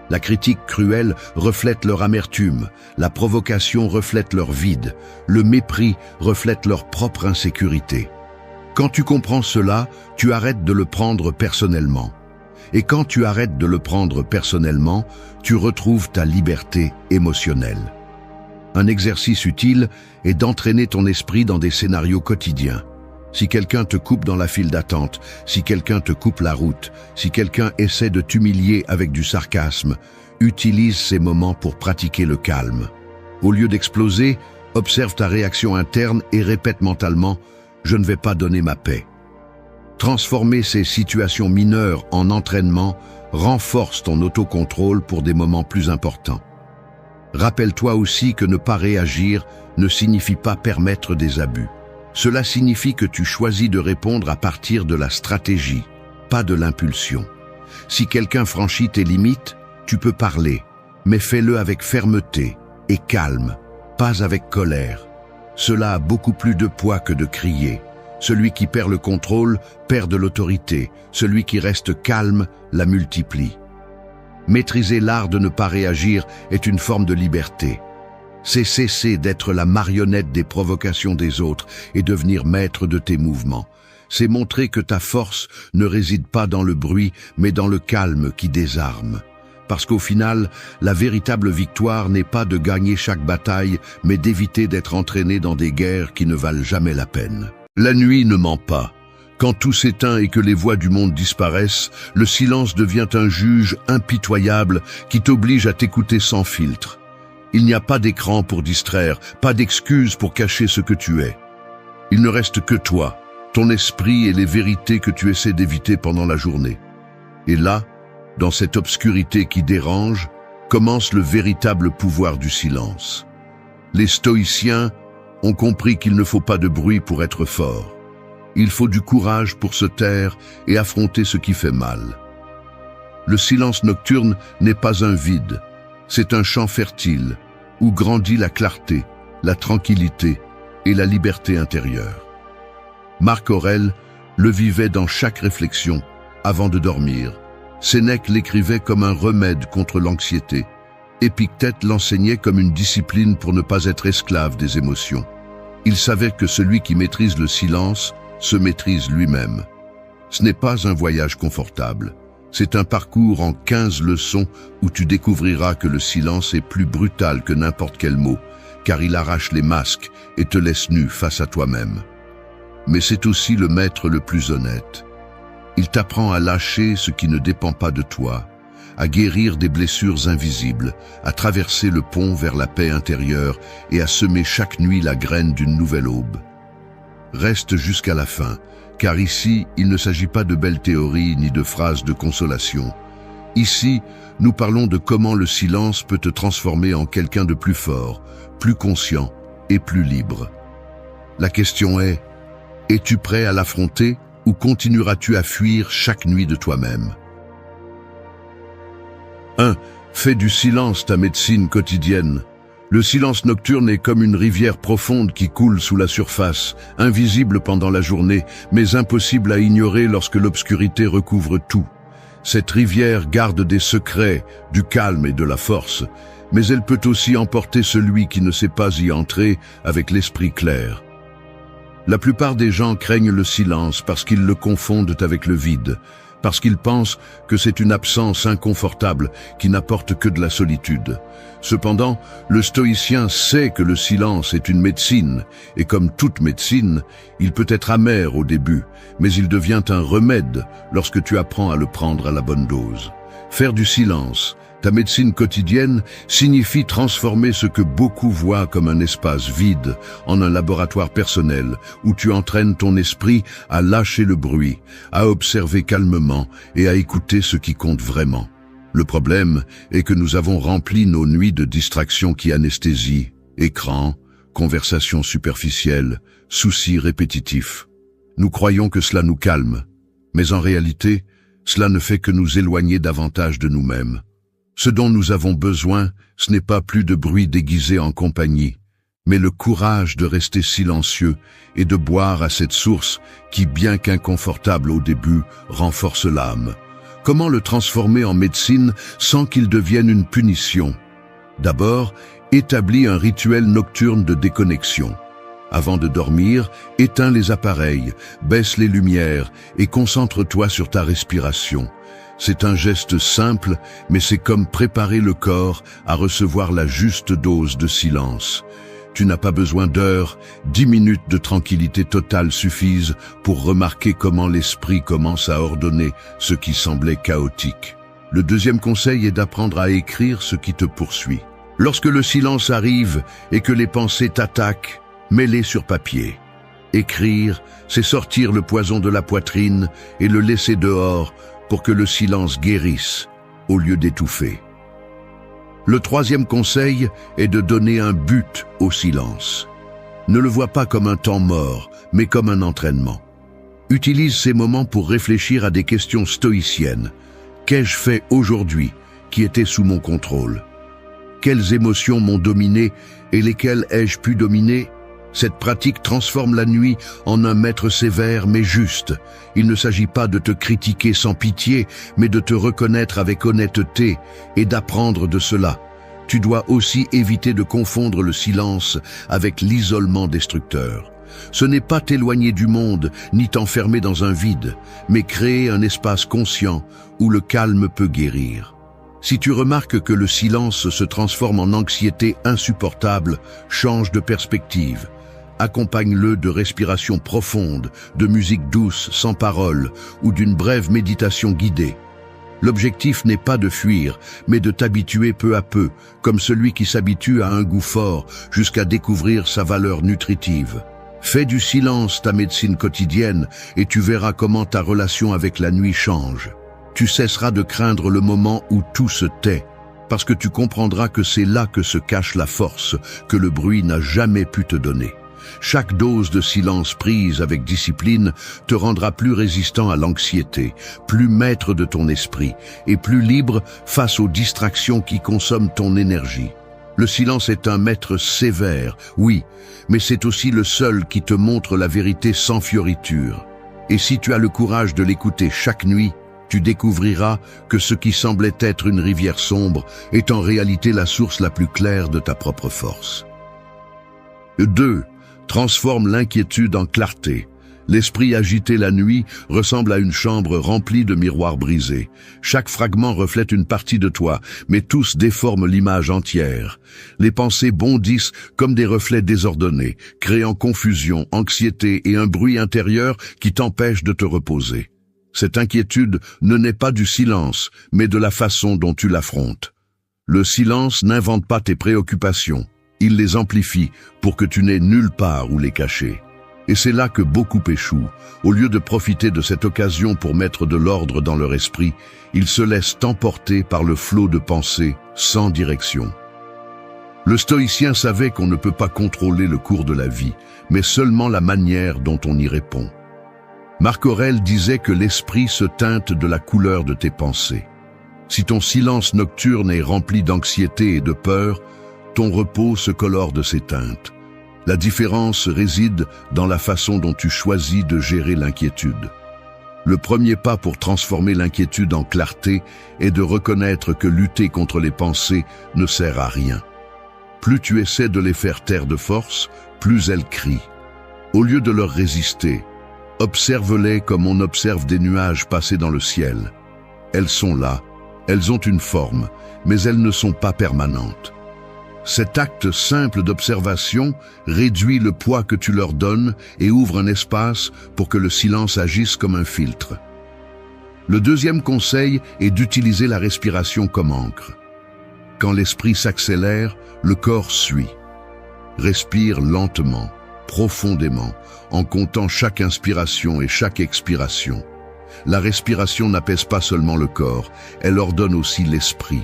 La critique cruelle reflète leur amertume, la provocation reflète leur vide, le mépris reflète leur propre insécurité. Quand tu comprends cela, tu arrêtes de le prendre personnellement. Et quand tu arrêtes de le prendre personnellement, tu retrouves ta liberté émotionnelle. Un exercice utile est d'entraîner ton esprit dans des scénarios quotidiens. Si quelqu'un te coupe dans la file d'attente, si quelqu'un te coupe la route, si quelqu'un essaie de t'humilier avec du sarcasme, utilise ces moments pour pratiquer le calme. Au lieu d'exploser, observe ta réaction interne et répète mentalement « Je ne vais pas donner ma paix ». Transformer ces situations mineures en entraînement renforce ton autocontrôle pour des moments plus importants. Rappelle-toi aussi que ne pas réagir ne signifie pas permettre des abus. Cela signifie que tu choisis de répondre à partir de la stratégie, pas de l'impulsion. Si quelqu'un franchit tes limites, tu peux parler, mais fais-le avec fermeté et calme, pas avec colère. Cela a beaucoup plus de poids que de crier. Celui qui perd le contrôle perd de l'autorité. Celui qui reste calme la multiplie. Maîtriser l'art de ne pas réagir est une forme de liberté. C'est cesser d'être la marionnette des provocations des autres et devenir maître de tes mouvements. C'est montrer que ta force ne réside pas dans le bruit, mais dans le calme qui désarme. Parce qu'au final, la véritable victoire n'est pas de gagner chaque bataille, mais d'éviter d'être entraîné dans des guerres qui ne valent jamais la peine. La nuit ne ment pas. Quand tout s'éteint et que les voix du monde disparaissent, le silence devient un juge impitoyable qui t'oblige à t'écouter sans filtre. Il n'y a pas d'écran pour distraire, pas d'excuse pour cacher ce que tu es. Il ne reste que toi, ton esprit et les vérités que tu essaies d'éviter pendant la journée. Et là, dans cette obscurité qui dérange, commence le véritable pouvoir du silence. Les stoïciens ont compris qu'il ne faut pas de bruit pour être fort. Il faut du courage pour se taire et affronter ce qui fait mal. Le silence nocturne n'est pas un vide, c'est un champ fertile où grandit la clarté, la tranquillité et la liberté intérieure. Marc Aurèle le vivait dans chaque réflexion avant de dormir. Sénèque l'écrivait comme un remède contre l'anxiété. Épictète l'enseignait comme une discipline pour ne pas être esclave des émotions. Il savait que celui qui maîtrise le silence se maîtrise lui-même. Ce n'est pas un voyage confortable. C'est un parcours en 15 leçons où tu découvriras que le silence est plus brutal que n'importe quel mot, car il arrache les masques et te laisse nu face à toi-même. Mais c'est aussi le maître le plus honnête. Il t'apprend à lâcher ce qui ne dépend pas de toi, à guérir des blessures invisibles, à traverser le pont vers la paix intérieure et à semer chaque nuit la graine d'une nouvelle aube. Reste jusqu'à la fin, car ici, il ne s'agit pas de belles théories ni de phrases de consolation. Ici, nous parlons de comment le silence peut te transformer en quelqu'un de plus fort, plus conscient et plus libre. La question est, es-tu prêt à l'affronter ou continueras-tu à fuir chaque nuit de toi-même? 1. Fais du silence ta médecine quotidienne. Le silence nocturne est comme une rivière profonde qui coule sous la surface, invisible pendant la journée, mais impossible à ignorer lorsque l'obscurité recouvre tout. Cette rivière garde des secrets, du calme et de la force, mais elle peut aussi emporter celui qui ne sait pas y entrer avec l'esprit clair. La plupart des gens craignent le silence parce qu'ils le confondent avec le vide, parce qu'ils pensent que c'est une absence inconfortable qui n'apporte que de la solitude. Cependant, le stoïcien sait que le silence est une médecine, et comme toute médecine, il peut être amer au début, mais il devient un remède lorsque tu apprends à le prendre à la bonne dose. Faire du silence, ta médecine quotidienne, signifie transformer ce que beaucoup voient comme un espace vide en un laboratoire personnel où tu entraînes ton esprit à lâcher le bruit, à observer calmement et à écouter ce qui compte vraiment. Le problème est que nous avons rempli nos nuits de distractions qui anesthésient, écrans, conversations superficielles, soucis répétitifs. Nous croyons que cela nous calme, mais en réalité, cela ne fait que nous éloigner davantage de nous-mêmes. Ce dont nous avons besoin, ce n'est pas plus de bruit déguisé en compagnie, mais le courage de rester silencieux et de boire à cette source qui, bien qu'inconfortable au début, renforce l'âme. Comment le transformer en médecine sans qu'il devienne une punition? D'abord, établis un rituel nocturne de déconnexion. Avant de dormir, éteins les appareils, baisse les lumières et concentre-toi sur ta respiration. C'est un geste simple, mais c'est comme préparer le corps à recevoir la juste dose de silence. Tu n'as pas besoin d'heures, 10 minutes de tranquillité totale suffisent pour remarquer comment l'esprit commence à ordonner ce qui semblait chaotique. Le deuxième conseil est d'apprendre à écrire ce qui te poursuit. Lorsque le silence arrive et que les pensées t'attaquent, mets-les sur papier. Écrire, c'est sortir le poison de la poitrine et le laisser dehors pour que le silence guérisse au lieu d'étouffer. Le troisième conseil est de donner un but au silence. Ne le vois pas comme un temps mort, mais comme un entraînement. Utilise ces moments pour réfléchir à des questions stoïciennes. Qu'ai-je fait aujourd'hui qui était sous mon contrôle? Quelles émotions m'ont dominé et lesquelles ai-je pu dominer? Cette pratique transforme la nuit en un maître sévère mais juste. Il ne s'agit pas de te critiquer sans pitié, mais de te reconnaître avec honnêteté et d'apprendre de cela. Tu dois aussi éviter de confondre le silence avec l'isolement destructeur. Ce n'est pas t'éloigner du monde, ni t'enfermer dans un vide, mais créer un espace conscient où le calme peut guérir. Si tu remarques que le silence se transforme en anxiété insupportable, change de perspective. Accompagne-le de respiration profonde, de musique douce, sans parole, ou d'une brève méditation guidée. L'objectif n'est pas de fuir, mais de t'habituer peu à peu, comme celui qui s'habitue à un goût fort, jusqu'à découvrir sa valeur nutritive. Fais du silence ta médecine quotidienne, et tu verras comment ta relation avec la nuit change. Tu cesseras de craindre le moment où tout se tait, parce que tu comprendras que c'est là que se cache la force que le bruit n'a jamais pu te donner. Chaque dose de silence prise avec discipline te rendra plus résistant à l'anxiété, plus maître de ton esprit et plus libre face aux distractions qui consomment ton énergie. Le silence est un maître sévère, oui, mais c'est aussi le seul qui te montre la vérité sans fioriture. Et si tu as le courage de l'écouter chaque nuit, tu découvriras que ce qui semblait être une rivière sombre est en réalité la source la plus claire de ta propre force. 2. Transforme l'inquiétude en clarté. L'esprit agité la nuit ressemble à une chambre remplie de miroirs brisés. Chaque fragment reflète une partie de toi, mais tous déforment l'image entière. Les pensées bondissent comme des reflets désordonnés, créant confusion, anxiété et un bruit intérieur qui t'empêche de te reposer. Cette inquiétude ne naît pas du silence, mais de la façon dont tu l'affrontes. Le silence n'invente pas tes préoccupations, il les amplifie pour que tu n'aies nulle part où les cacher. Et c'est là que beaucoup échouent. Au lieu de profiter de cette occasion pour mettre de l'ordre dans leur esprit, ils se laissent emporter par le flot de pensées sans direction. Le stoïcien savait qu'on ne peut pas contrôler le cours de la vie, mais seulement la manière dont on y répond. Marc Aurèle disait que l'esprit se teinte de la couleur de tes pensées. Si ton silence nocturne est rempli d'anxiété et de peur, ton repos se colore de ces teintes. La différence réside dans la façon dont tu choisis de gérer l'inquiétude. Le premier pas pour transformer l'inquiétude en clarté est de reconnaître que lutter contre les pensées ne sert à rien. Plus tu essaies de les faire taire de force, plus elles crient. Au lieu de leur résister, observe-les comme on observe des nuages passer dans le ciel. Elles sont là, elles ont une forme, mais elles ne sont pas permanentes. Cet acte simple d'observation réduit le poids que tu leur donnes et ouvre un espace pour que le silence agisse comme un filtre. Le deuxième conseil est d'utiliser la respiration comme encre. Quand l'esprit s'accélère, le corps suit. Respire lentement, profondément, en comptant chaque inspiration et chaque expiration. La respiration n'apaise pas seulement le corps, elle ordonne aussi l'esprit.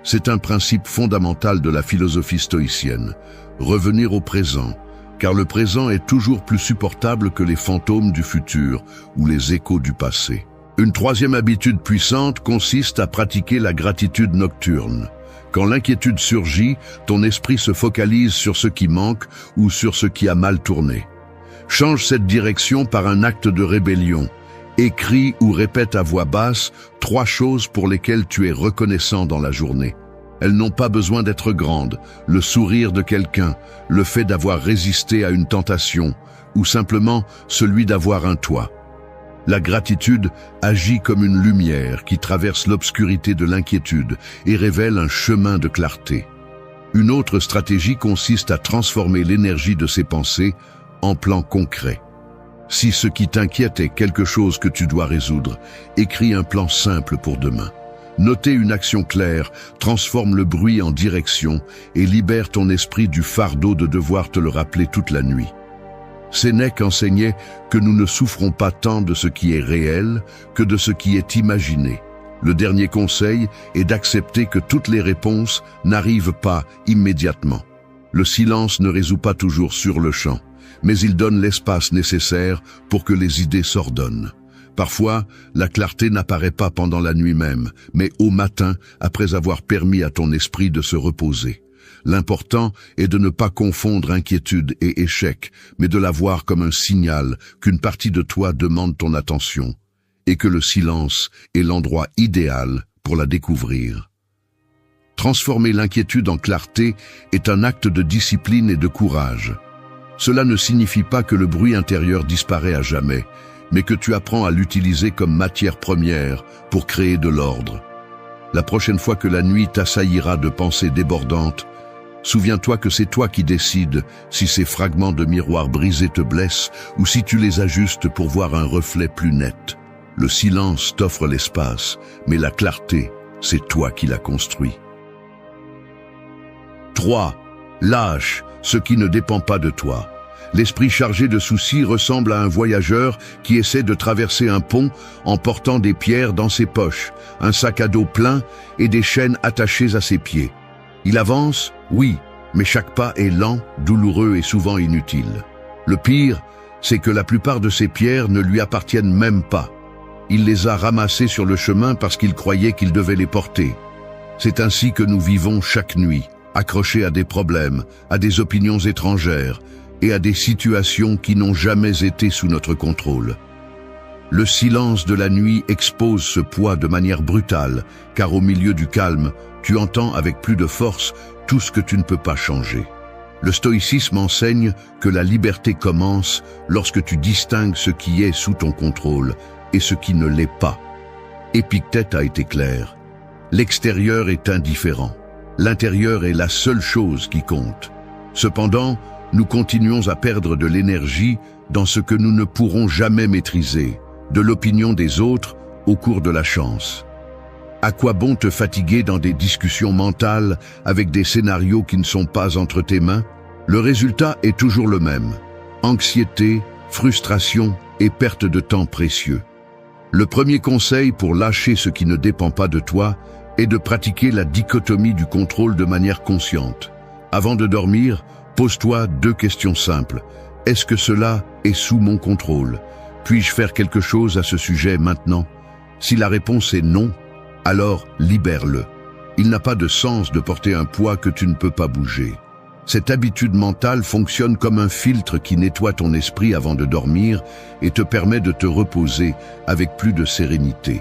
C'est un principe fondamental de la philosophie stoïcienne, revenir au présent, car le présent est toujours plus supportable que les fantômes du futur ou les échos du passé. Une troisième habitude puissante consiste à pratiquer la gratitude nocturne. Quand l'inquiétude surgit, ton esprit se focalise sur ce qui manque ou sur ce qui a mal tourné. Change cette direction par un acte de rébellion. Écris ou répète à voix basse 3 choses pour lesquelles tu es reconnaissant dans la journée. Elles n'ont pas besoin d'être grandes, le sourire de quelqu'un, le fait d'avoir résisté à une tentation, ou simplement celui d'avoir un toit. La gratitude agit comme une lumière qui traverse l'obscurité de l'inquiétude et révèle un chemin de clarté. Une autre stratégie consiste à transformer l'énergie de ces pensées en plans concrets. Si ce qui t'inquiète est quelque chose que tu dois résoudre, écris un plan simple pour demain. Noter une action claire transforme le bruit en direction et libère ton esprit du fardeau de devoir te le rappeler toute la nuit. Sénèque enseignait que nous ne souffrons pas tant de ce qui est réel que de ce qui est imaginé. Le dernier conseil est d'accepter que toutes les réponses n'arrivent pas immédiatement. Le silence ne résout pas toujours sur le champ, mais il donne l'espace nécessaire pour que les idées s'ordonnent. Parfois, la clarté n'apparaît pas pendant la nuit même, mais au matin, après avoir permis à ton esprit de se reposer. L'important est de ne pas confondre inquiétude et échec, mais de la voir comme un signal qu'une partie de toi demande ton attention, et que le silence est l'endroit idéal pour la découvrir. Transformer l'inquiétude en clarté est un acte de discipline et de courage. Cela ne signifie pas que le bruit intérieur disparaît à jamais, mais que tu apprends à l'utiliser comme matière première pour créer de l'ordre. La prochaine fois que la nuit t'assaillira de pensées débordantes, souviens-toi que c'est toi qui décides si ces fragments de miroir brisés te blessent ou si tu les ajustes pour voir un reflet plus net. Le silence t'offre l'espace, mais la clarté, c'est toi qui la construis. 3. Lâche ce qui ne dépend pas de toi. L'esprit chargé de soucis ressemble à un voyageur qui essaie de traverser un pont en portant des pierres dans ses poches, un sac à dos plein et des chaînes attachées à ses pieds. Il avance, oui, mais chaque pas est lent, douloureux et souvent inutile. Le pire, c'est que la plupart de ces pierres ne lui appartiennent même pas. Il les a ramassées sur le chemin parce qu'il croyait qu'il devait les porter. C'est ainsi que nous vivons chaque nuit, accrochés à des problèmes, à des opinions étrangères et à des situations qui n'ont jamais été sous notre contrôle. Le silence de la nuit expose ce poids de manière brutale, car au milieu du calme, tu entends avec plus de force tout ce que tu ne peux pas changer. Le stoïcisme enseigne que la liberté commence lorsque tu distingues ce qui est sous ton contrôle et ce qui ne l'est pas. Épictète a été clair. L'extérieur est indifférent. L'intérieur est la seule chose qui compte. Cependant, nous continuons à perdre de l'énergie dans ce que nous ne pourrons jamais maîtriser, de l'opinion des autres au cours de la chance. À quoi bon te fatiguer dans des discussions mentales avec des scénarios qui ne sont pas entre tes mains? Le résultat est toujours le même. Anxiété, frustration et perte de temps précieux. Le premier conseil pour lâcher ce qui ne dépend pas de toi est de pratiquer la dichotomie du contrôle de manière consciente. Avant de dormir, pose-toi 2 questions simples. Est-ce que cela est sous mon contrôle? Puis-je faire quelque chose à ce sujet maintenant? Si la réponse est non, alors libère-le. Il n'a pas de sens de porter un poids que tu ne peux pas bouger. Cette habitude mentale fonctionne comme un filtre qui nettoie ton esprit avant de dormir et te permet de te reposer avec plus de sérénité.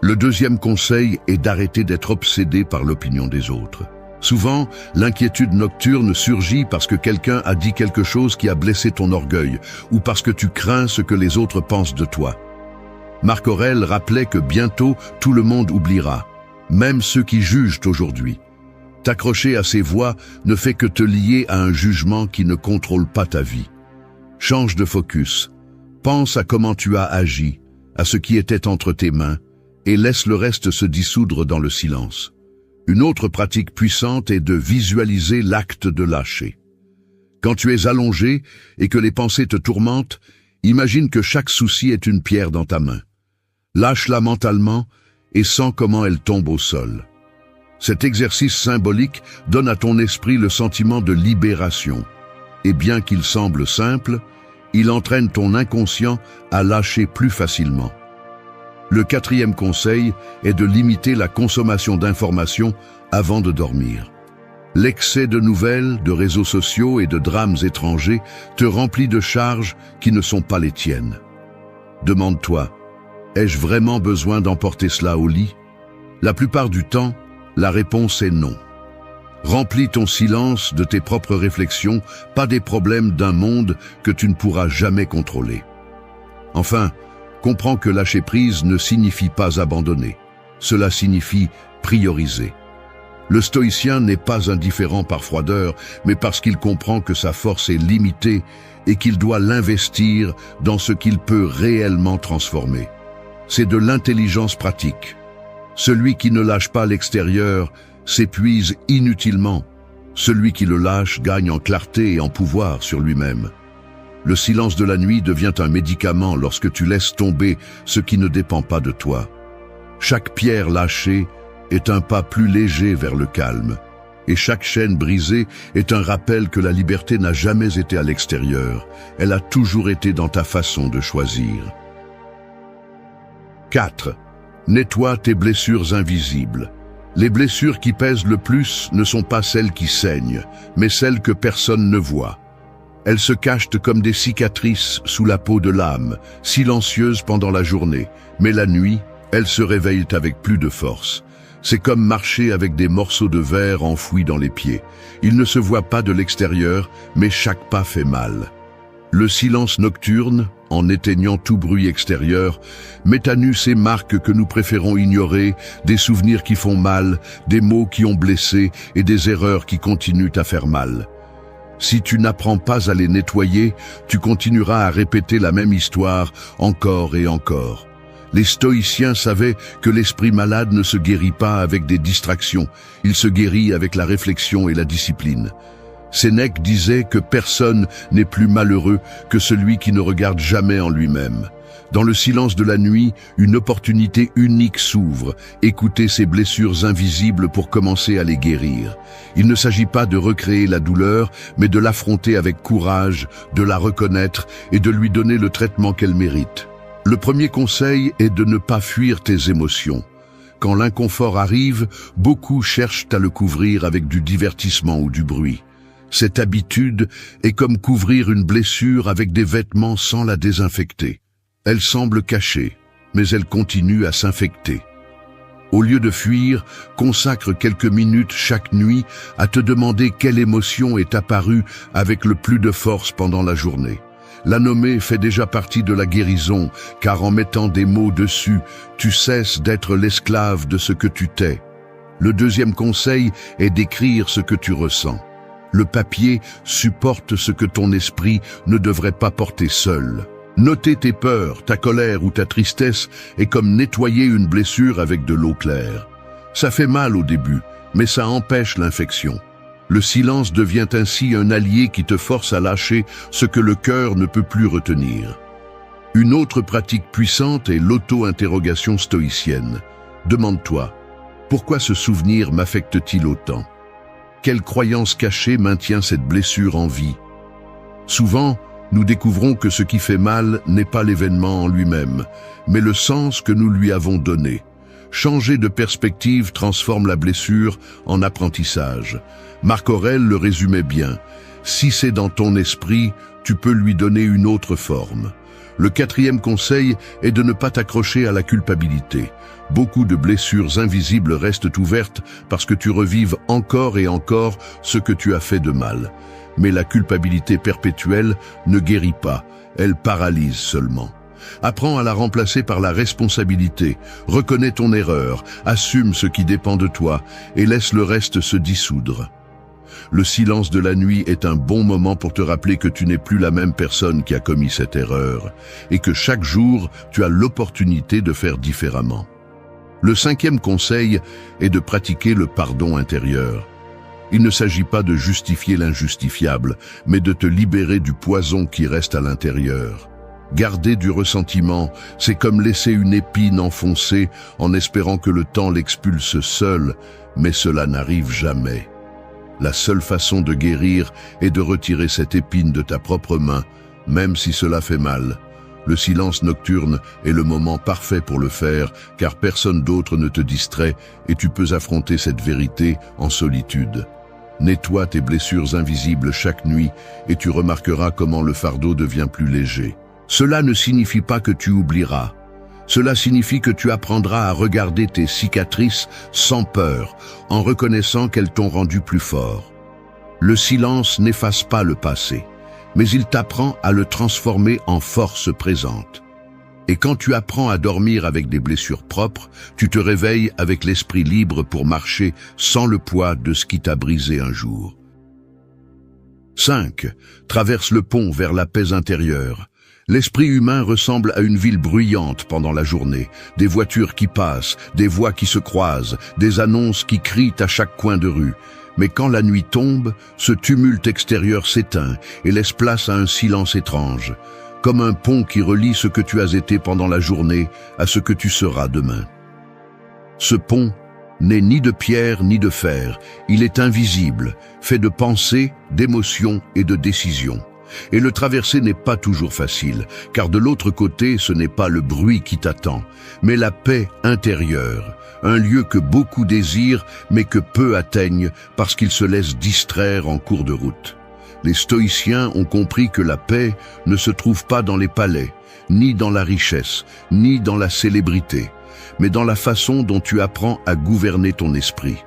Le deuxième conseil est d'arrêter d'être obsédé par l'opinion des autres. Souvent, l'inquiétude nocturne surgit parce que quelqu'un a dit quelque chose qui a blessé ton orgueil ou parce que tu crains ce que les autres pensent de toi. Marc Aurèle rappelait que bientôt tout le monde oubliera, même ceux qui jugent aujourd'hui. T'accrocher à ces voix ne fait que te lier à un jugement qui ne contrôle pas ta vie. Change de focus. Pense à comment tu as agi, à ce qui était entre tes mains, et laisse le reste se dissoudre dans le silence. Une autre pratique puissante est de visualiser l'acte de lâcher. Quand tu es allongé et que les pensées te tourmentent, imagine que chaque souci est une pierre dans ta main. Lâche-la mentalement et sens comment elle tombe au sol. Cet exercice symbolique donne à ton esprit le sentiment de libération. Et bien qu'il semble simple, il entraîne ton inconscient à lâcher plus facilement. Le 4e conseil est de limiter la consommation d'informations avant de dormir. L'excès de nouvelles, de réseaux sociaux et de drames étrangers te remplit de charges qui ne sont pas les tiennes. Demande-toi, ai-je vraiment besoin d'emporter cela au lit? La plupart du temps, la réponse est non. Remplis ton silence de tes propres réflexions, pas des problèmes d'un monde que tu ne pourras jamais contrôler. Enfin, comprends que lâcher prise ne signifie pas abandonner. Cela signifie prioriser. Le stoïcien n'est pas indifférent par froideur, mais parce qu'il comprend que sa force est limitée et qu'il doit l'investir dans ce qu'il peut réellement transformer. C'est de l'intelligence pratique. Celui qui ne lâche pas l'extérieur s'épuise inutilement. Celui qui le lâche gagne en clarté et en pouvoir sur lui-même. Le silence de la nuit devient un médicament lorsque tu laisses tomber ce qui ne dépend pas de toi. Chaque pierre lâchée est un pas plus léger vers le calme. Et chaque chaîne brisée est un rappel que la liberté n'a jamais été à l'extérieur. Elle a toujours été dans ta façon de choisir. 4. Nettoie tes blessures invisibles. Les blessures qui pèsent le plus ne sont pas celles qui saignent, mais celles que personne ne voit. Elles se cachent comme des cicatrices sous la peau de l'âme, silencieuses pendant la journée, mais la nuit, elles se réveillent avec plus de force. C'est comme marcher avec des morceaux de verre enfouis dans les pieds. Ils ne se voient pas de l'extérieur, mais chaque pas fait mal. Le silence nocturne, en éteignant tout bruit extérieur, met à nu ces marques que nous préférons ignorer, des souvenirs qui font mal, des mots qui ont blessé et des erreurs qui continuent à faire mal. Si tu n'apprends pas à les nettoyer, tu continueras à répéter la même histoire encore et encore. Les stoïciens savaient que l'esprit malade ne se guérit pas avec des distractions, il se guérit avec la réflexion et la discipline. Sénèque disait que personne n'est plus malheureux que celui qui ne regarde jamais en lui-même. Dans le silence de la nuit, une opportunité unique s'ouvre. Écoutez ces blessures invisibles pour commencer à les guérir. Il ne s'agit pas de recréer la douleur, mais de l'affronter avec courage, de la reconnaître et de lui donner le traitement qu'elle mérite. Le premier conseil est de ne pas fuir tes émotions. Quand l'inconfort arrive, beaucoup cherchent à le couvrir avec du divertissement ou du bruit. Cette habitude est comme couvrir une blessure avec des vêtements sans la désinfecter. Elle semble cachée, mais elle continue à s'infecter. Au lieu de fuir, consacre quelques minutes chaque nuit à te demander quelle émotion est apparue avec le plus de force pendant la journée. La nommer fait déjà partie de la guérison, car en mettant des mots dessus, tu cesses d'être l'esclave de ce que tu t'es. Le deuxième conseil est d'écrire ce que tu ressens. Le papier supporte ce que ton esprit ne devrait pas porter seul. Noter tes peurs, ta colère ou ta tristesse est comme nettoyer une blessure avec de l'eau claire. Ça fait mal au début, mais ça empêche l'infection. Le silence devient ainsi un allié qui te force à lâcher ce que le cœur ne peut plus retenir. Une autre pratique puissante est l'auto-interrogation stoïcienne. Demande-toi, pourquoi ce souvenir m'affecte-t-il autant? Quelle croyance cachée maintient cette blessure en vie? Souvent, nous découvrons que ce qui fait mal n'est pas l'événement en lui-même, mais le sens que nous lui avons donné. Changer de perspective transforme la blessure en apprentissage. Marc Aurèle le résumait bien. Si c'est dans ton esprit, tu peux lui donner une autre forme. Le quatrième conseil est de ne pas t'accrocher à la culpabilité. Beaucoup de blessures invisibles restent ouvertes parce que tu revives encore et encore ce que tu as fait de mal. Mais la culpabilité perpétuelle ne guérit pas, elle paralyse seulement. Apprends à la remplacer par la responsabilité, reconnais ton erreur, assume ce qui dépend de toi et laisse le reste se dissoudre. Le silence de la nuit est un bon moment pour te rappeler que tu n'es plus la même personne qui a commis cette erreur et que chaque jour, tu as l'opportunité de faire différemment. Le cinquième conseil est de pratiquer le pardon intérieur. Il ne s'agit pas de justifier l'injustifiable, mais de te libérer du poison qui reste à l'intérieur. Garder du ressentiment, c'est comme laisser une épine enfoncée en espérant que le temps l'expulse seul, mais cela n'arrive jamais. La seule façon de guérir est de retirer cette épine de ta propre main, même si cela fait mal. Le silence nocturne est le moment parfait pour le faire, car personne d'autre ne te distrait et tu peux affronter cette vérité en solitude. Nettoie tes blessures invisibles chaque nuit et tu remarqueras comment le fardeau devient plus léger. Cela ne signifie pas que tu oublieras. Cela signifie que tu apprendras à regarder tes cicatrices sans peur, en reconnaissant qu'elles t'ont rendu plus fort. Le silence n'efface pas le passé, mais il t'apprend à le transformer en force présente. Et quand tu apprends à dormir avec des blessures propres, tu te réveilles avec l'esprit libre pour marcher sans le poids de ce qui t'a brisé un jour. 5. Traverse le pont vers la paix intérieure. L'esprit humain ressemble à une ville bruyante pendant la journée. Des voitures qui passent, des voix qui se croisent, des annonces qui crient à chaque coin de rue. Mais quand la nuit tombe, ce tumulte extérieur s'éteint et laisse place à un silence étrange, comme un pont qui relie ce que tu as été pendant la journée à ce que tu seras demain. Ce pont n'est ni de pierre ni de fer, il est invisible, fait de pensées, d'émotions et de décisions. Et le traverser n'est pas toujours facile, car de l'autre côté, ce n'est pas le bruit qui t'attend, mais la paix intérieure, un lieu que beaucoup désirent, mais que peu atteignent parce qu'ils se laissent distraire en cours de route. Les stoïciens ont compris que la paix ne se trouve pas dans les palais, ni dans la richesse, ni dans la célébrité, mais dans la façon dont tu apprends à gouverner ton esprit.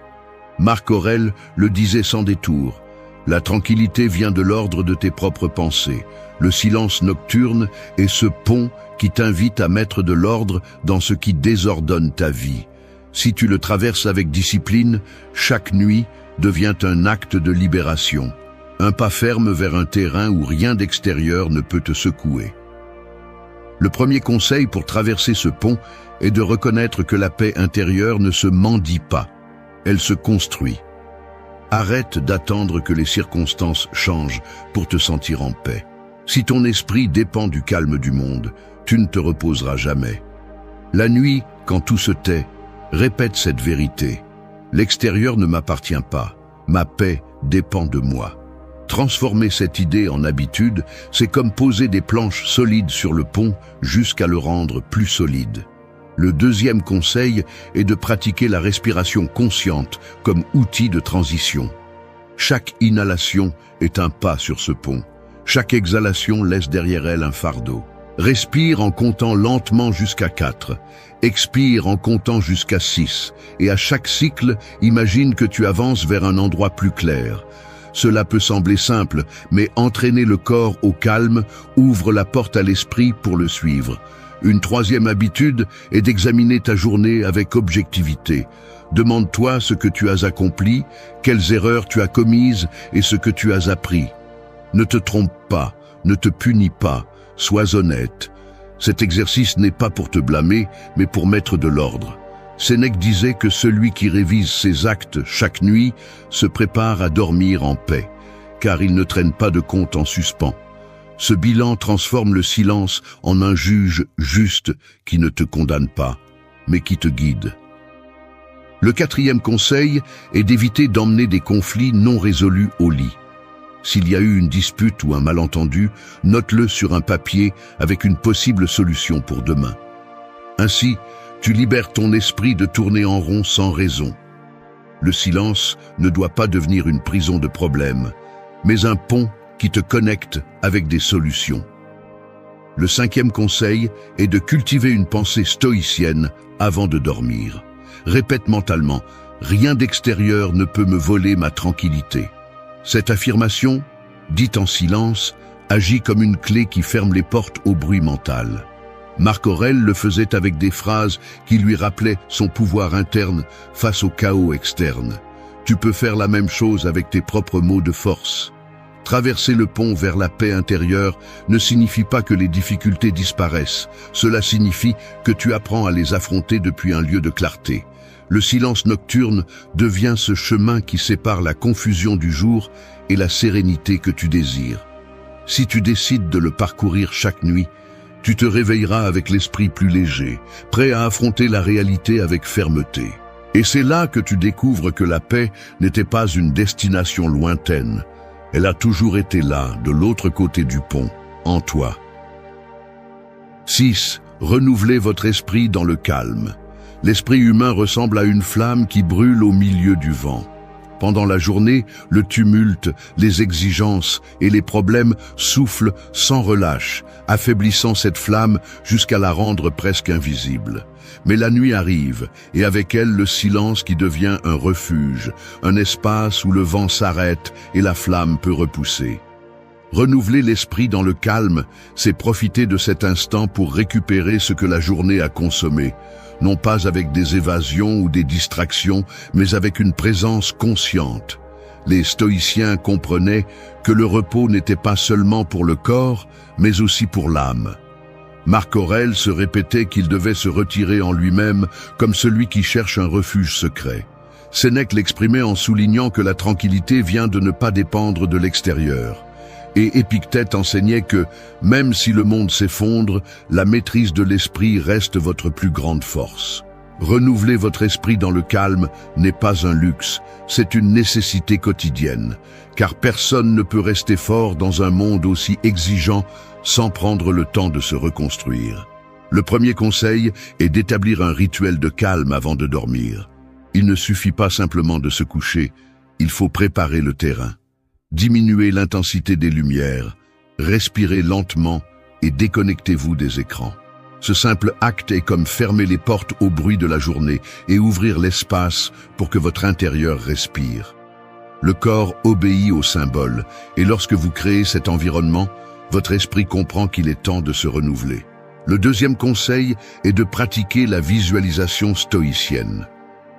Marc Aurèle le disait sans détour. La tranquillité vient de l'ordre de tes propres pensées. Le silence nocturne est ce pont qui t'invite à mettre de l'ordre dans ce qui désordonne ta vie. Si tu le traverses avec discipline, chaque nuit devient un acte de libération. Un pas ferme vers un terrain où rien d'extérieur ne peut te secouer. Le premier conseil pour traverser ce pont est de reconnaître que la paix intérieure ne se mendie pas, elle se construit. Arrête d'attendre que les circonstances changent pour te sentir en paix. Si ton esprit dépend du calme du monde, tu ne te reposeras jamais. La nuit, quand tout se tait, répète cette vérité. L'extérieur ne m'appartient pas, ma paix dépend de moi. Transformer cette idée en habitude, c'est comme poser des planches solides sur le pont jusqu'à le rendre plus solide. Le deuxième conseil est de pratiquer la respiration consciente comme outil de transition. Chaque inhalation est un pas sur ce pont. Chaque exhalation laisse derrière elle un fardeau. Respire en comptant lentement jusqu'à 4. Expire en comptant jusqu'à 6. Et à chaque cycle, imagine que tu avances vers un endroit plus clair. Cela peut sembler simple, mais entraîner le corps au calme ouvre la porte à l'esprit pour le suivre. Une troisième habitude est d'examiner ta journée avec objectivité. Demande-toi ce que tu as accompli, quelles erreurs tu as commises et ce que tu as appris. Ne te trompe pas, ne te punis pas, Sois honnête. Cet exercice n'est pas pour te blâmer, mais pour mettre de l'ordre. Sénèque disait que celui qui révise ses actes chaque nuit se prépare à dormir en paix, car il ne traîne pas de compte en suspens. Ce bilan transforme le silence en un juge juste qui ne te condamne pas, mais qui te guide. Le quatrième conseil est d'éviter d'emmener des conflits non résolus au lit. S'il y a eu une dispute ou un malentendu, note-le sur un papier avec une possible solution pour demain. Ainsi, tu libères ton esprit de tourner en rond sans raison. Le silence ne doit pas devenir une prison de problèmes, mais un pont qui te connecte avec des solutions. Le cinquième conseil est de cultiver une pensée stoïcienne avant de dormir. Répète mentalement « Rien d'extérieur ne peut me voler ma tranquillité ». Cette affirmation, dite en silence, agit comme une clé qui ferme les portes au bruit mental. Marc Aurèle le faisait avec des phrases qui lui rappelaient son pouvoir interne face au chaos externe. Tu peux faire la même chose avec tes propres mots de force. Traverser le pont vers la paix intérieure ne signifie pas que les difficultés disparaissent. Cela signifie que tu apprends à les affronter depuis un lieu de clarté. Le silence nocturne devient ce chemin qui sépare la confusion du jour et la sérénité que tu désires. Si tu décides de le parcourir chaque nuit, tu te réveilleras avec l'esprit plus léger, prêt à affronter la réalité avec fermeté. Et c'est là que tu découvres que la paix n'était pas une destination lointaine. Elle a toujours été là, de l'autre côté du pont, en toi. 6. Renouvelez votre esprit dans le calme. L'esprit humain ressemble à une flamme qui brûle au milieu du vent. Pendant la journée, le tumulte, les exigences et les problèmes soufflent sans relâche, affaiblissant cette flamme jusqu'à la rendre presque invisible. Mais la nuit arrive, et avec elle le silence qui devient un refuge, un espace où le vent s'arrête et la flamme peut repousser. Renouveler l'esprit dans le calme, c'est profiter de cet instant pour récupérer ce que la journée a consommé, non pas avec des évasions ou des distractions, mais avec une présence consciente. Les stoïciens comprenaient que le repos n'était pas seulement pour le corps, mais aussi pour l'âme. Marc Aurèle se répétait qu'il devait se retirer en lui-même comme celui qui cherche un refuge secret. Sénèque l'exprimait en soulignant que la tranquillité vient de ne pas dépendre de l'extérieur. Et Épictète enseignait que, même si le monde s'effondre, la maîtrise de l'esprit reste votre plus grande force. Renouveler votre esprit dans le calme n'est pas un luxe, c'est une nécessité quotidienne, car personne ne peut rester fort dans un monde aussi exigeant sans prendre le temps de se reconstruire. Le premier conseil est d'établir un rituel de calme avant de dormir. Il ne suffit pas simplement de se coucher, il faut préparer le terrain. Diminuez l'intensité des lumières, respirez lentement et déconnectez-vous des écrans. Ce simple acte est comme fermer les portes au bruit de la journée et ouvrir l'espace pour que votre intérieur respire. Le corps obéit aux symboles et lorsque vous créez cet environnement, votre esprit comprend qu'il est temps de se renouveler. Le deuxième conseil est de pratiquer la visualisation stoïcienne.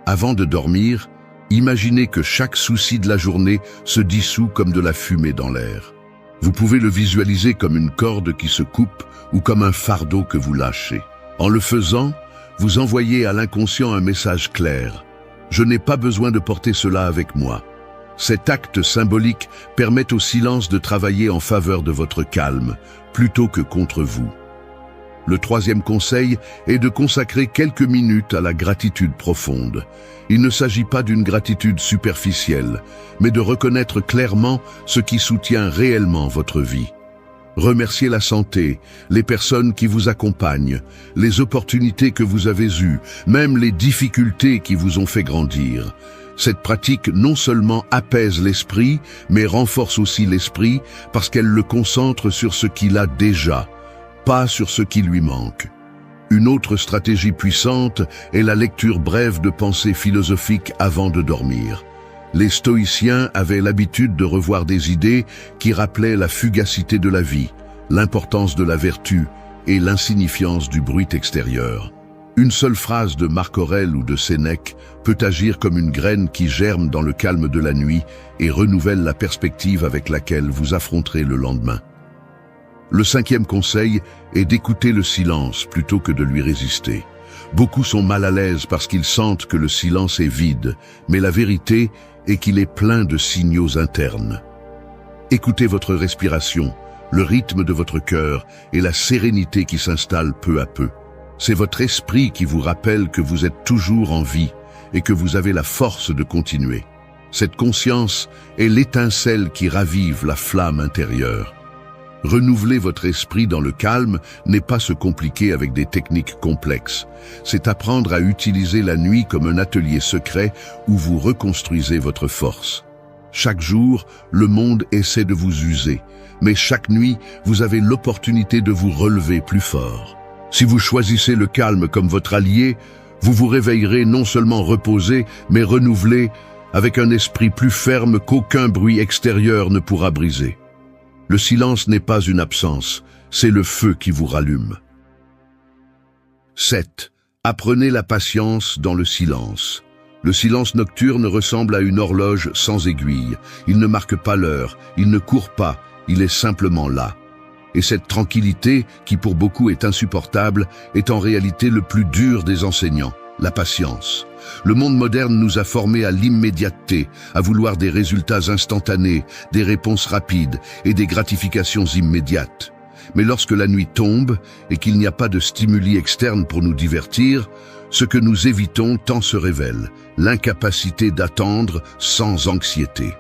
Avant de dormir, imaginez que chaque souci de la journée se dissout comme de la fumée dans l'air. Vous pouvez le visualiser comme une corde qui se coupe ou comme un fardeau que vous lâchez. En le faisant, vous envoyez à l'inconscient un message clair. Je n'ai pas besoin de porter cela avec moi. Cet acte symbolique permet au silence de travailler en faveur de votre calme, plutôt que contre vous. Le troisième conseil est de consacrer quelques minutes à la gratitude profonde. Il ne s'agit pas d'une gratitude superficielle, mais de reconnaître clairement ce qui soutient réellement votre vie. Remerciez la santé, les personnes qui vous accompagnent, les opportunités que vous avez eues, même les difficultés qui vous ont fait grandir. Cette pratique non seulement apaise l'esprit, mais renforce aussi l'esprit parce qu'elle le concentre sur ce qu'il a déjà, pas sur ce qui lui manque. Une autre stratégie puissante est la lecture brève de pensées philosophiques avant de dormir. Les stoïciens avaient l'habitude de revoir des idées qui rappelaient la fugacité de la vie, l'importance de la vertu et l'insignifiance du bruit extérieur. Une seule phrase de Marc Aurèle ou de Sénèque peut agir comme une graine qui germe dans le calme de la nuit et renouvelle la perspective avec laquelle vous affronterez le lendemain. Le cinquième conseil est d'écouter le silence plutôt que de lui résister. Beaucoup sont mal à l'aise parce qu'ils sentent que le silence est vide, mais la vérité est qu'il est plein de signaux internes. Écoutez votre respiration, le rythme de votre cœur et la sérénité qui s'installe peu à peu. C'est votre esprit qui vous rappelle que vous êtes toujours en vie et que vous avez la force de continuer. Cette conscience est l'étincelle qui ravive la flamme intérieure. Renouveler votre esprit dans le calme n'est pas se compliquer avec des techniques complexes. C'est apprendre à utiliser la nuit comme un atelier secret où vous reconstruisez votre force. Chaque jour, le monde essaie de vous user, mais chaque nuit, vous avez l'opportunité de vous relever plus fort. Si vous choisissez le calme comme votre allié, vous vous réveillerez non seulement reposé, mais renouvelé, avec un esprit plus ferme qu'aucun bruit extérieur ne pourra briser. Le silence n'est pas une absence, c'est le feu qui vous rallume. 7. Apprenez la patience dans le silence. Le silence nocturne ressemble à une horloge sans aiguille. Il ne marque pas l'heure, il ne court pas, il est simplement là. Et cette tranquillité, qui pour beaucoup est insupportable, est en réalité le plus dur des enseignants, la patience. Le monde moderne nous a formés à l'immédiateté, à vouloir des résultats instantanés, des réponses rapides et des gratifications immédiates. Mais lorsque la nuit tombe et qu'il n'y a pas de stimuli externes pour nous divertir, ce que nous évitons tant se révèle, l'incapacité d'attendre sans anxiété.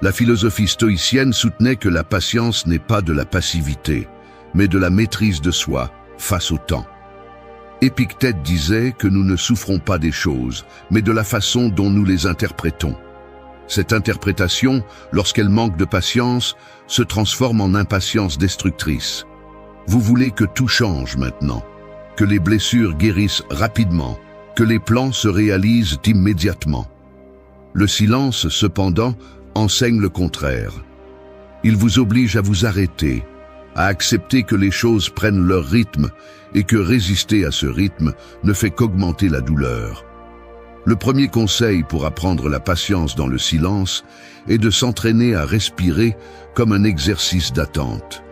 La philosophie stoïcienne soutenait que la patience n'est pas de la passivité, mais de la maîtrise de soi face au temps. Épictète disait que nous ne souffrons pas des choses, mais de la façon dont nous les interprétons. Cette interprétation, lorsqu'elle manque de patience, se transforme en impatience destructrice. Vous voulez que tout change maintenant, que les blessures guérissent rapidement, que les plans se réalisent immédiatement. Le silence, cependant, enseigne le contraire. Il vous oblige à vous arrêter, à accepter que les choses prennent leur rythme et que résister à ce rythme ne fait qu'augmenter la douleur. Le premier conseil pour apprendre la patience dans le silence est de s'entraîner à respirer comme un exercice d'attente.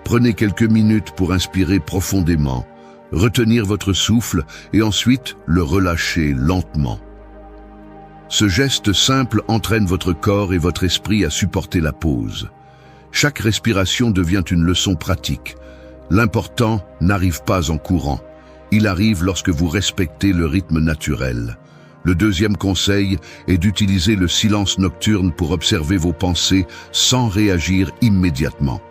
Prenez quelques minutes pour inspirer profondément, retenir votre souffle et ensuite le relâcher lentement. Ce geste simple entraîne votre corps et votre esprit à supporter la pause. Chaque respiration devient une leçon pratique. L'important n'arrive pas en courant. Il arrive lorsque vous respectez le rythme naturel. Le deuxième conseil est d'utiliser le silence nocturne pour observer vos pensées sans réagir immédiatement.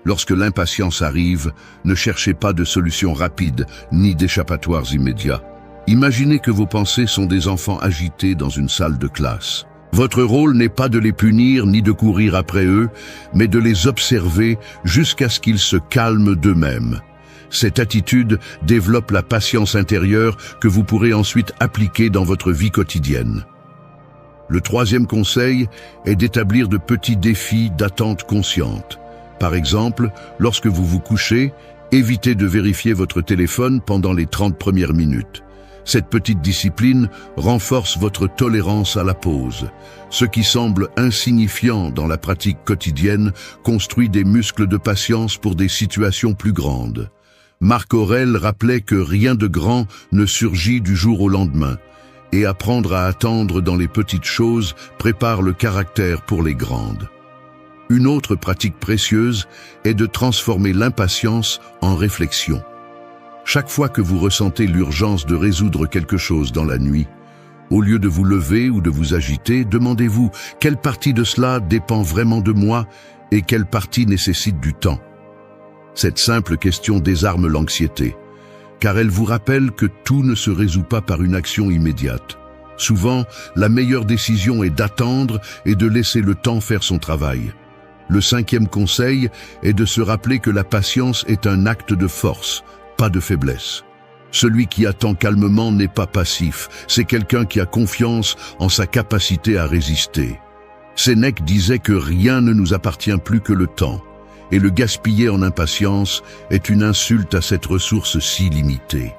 Lorsque l'impatience arrive, ne cherchez pas de solutions rapides ni d'échappatoires immédiats. Imaginez que vos pensées sont des enfants agités dans une salle de classe. Votre rôle n'est pas de les punir ni de courir après eux, mais de les observer jusqu'à ce qu'ils se calment d'eux-mêmes. Cette attitude développe la patience intérieure que vous pourrez ensuite appliquer dans votre vie quotidienne. Le troisième conseil est d'établir de petits défis d'attente consciente. Par exemple, lorsque vous vous couchez, évitez de vérifier votre téléphone pendant les 30 premières minutes. Cette petite discipline renforce votre tolérance à la pause. Ce qui semble insignifiant dans la pratique quotidienne construit des muscles de patience pour des situations plus grandes. Marc Aurèle rappelait que rien de grand ne surgit du jour au lendemain, et apprendre à attendre dans les petites choses prépare le caractère pour les grandes. Une autre pratique précieuse est de transformer l'impatience en réflexion. Chaque fois que vous ressentez l'urgence de résoudre quelque chose dans la nuit, au lieu de vous lever ou de vous agiter, demandez-vous quelle partie de cela dépend vraiment de moi et quelle partie nécessite du temps. Cette simple question désarme l'anxiété, car elle vous rappelle que tout ne se résout pas par une action immédiate. Souvent, la meilleure décision est d'attendre et de laisser le temps faire son travail. Le cinquième conseil est de se rappeler que la patience est un acte de force, pas de faiblesse. Celui qui attend calmement n'est pas passif, c'est quelqu'un qui a confiance en sa capacité à résister. Sénèque disait que rien ne nous appartient plus que le temps, et le gaspiller en impatience est une insulte à cette ressource si limitée.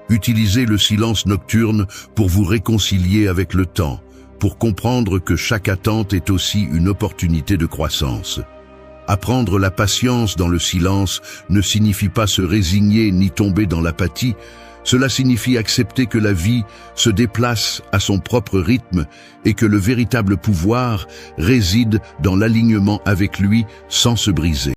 Utilisez le silence nocturne pour vous réconcilier avec le temps, pour comprendre que chaque attente est aussi une opportunité de croissance. Apprendre la patience dans le silence ne signifie pas se résigner ni tomber dans l'apathie. Cela signifie accepter que la vie se déplace à son propre rythme et que le véritable pouvoir réside dans l'alignement avec lui sans se briser.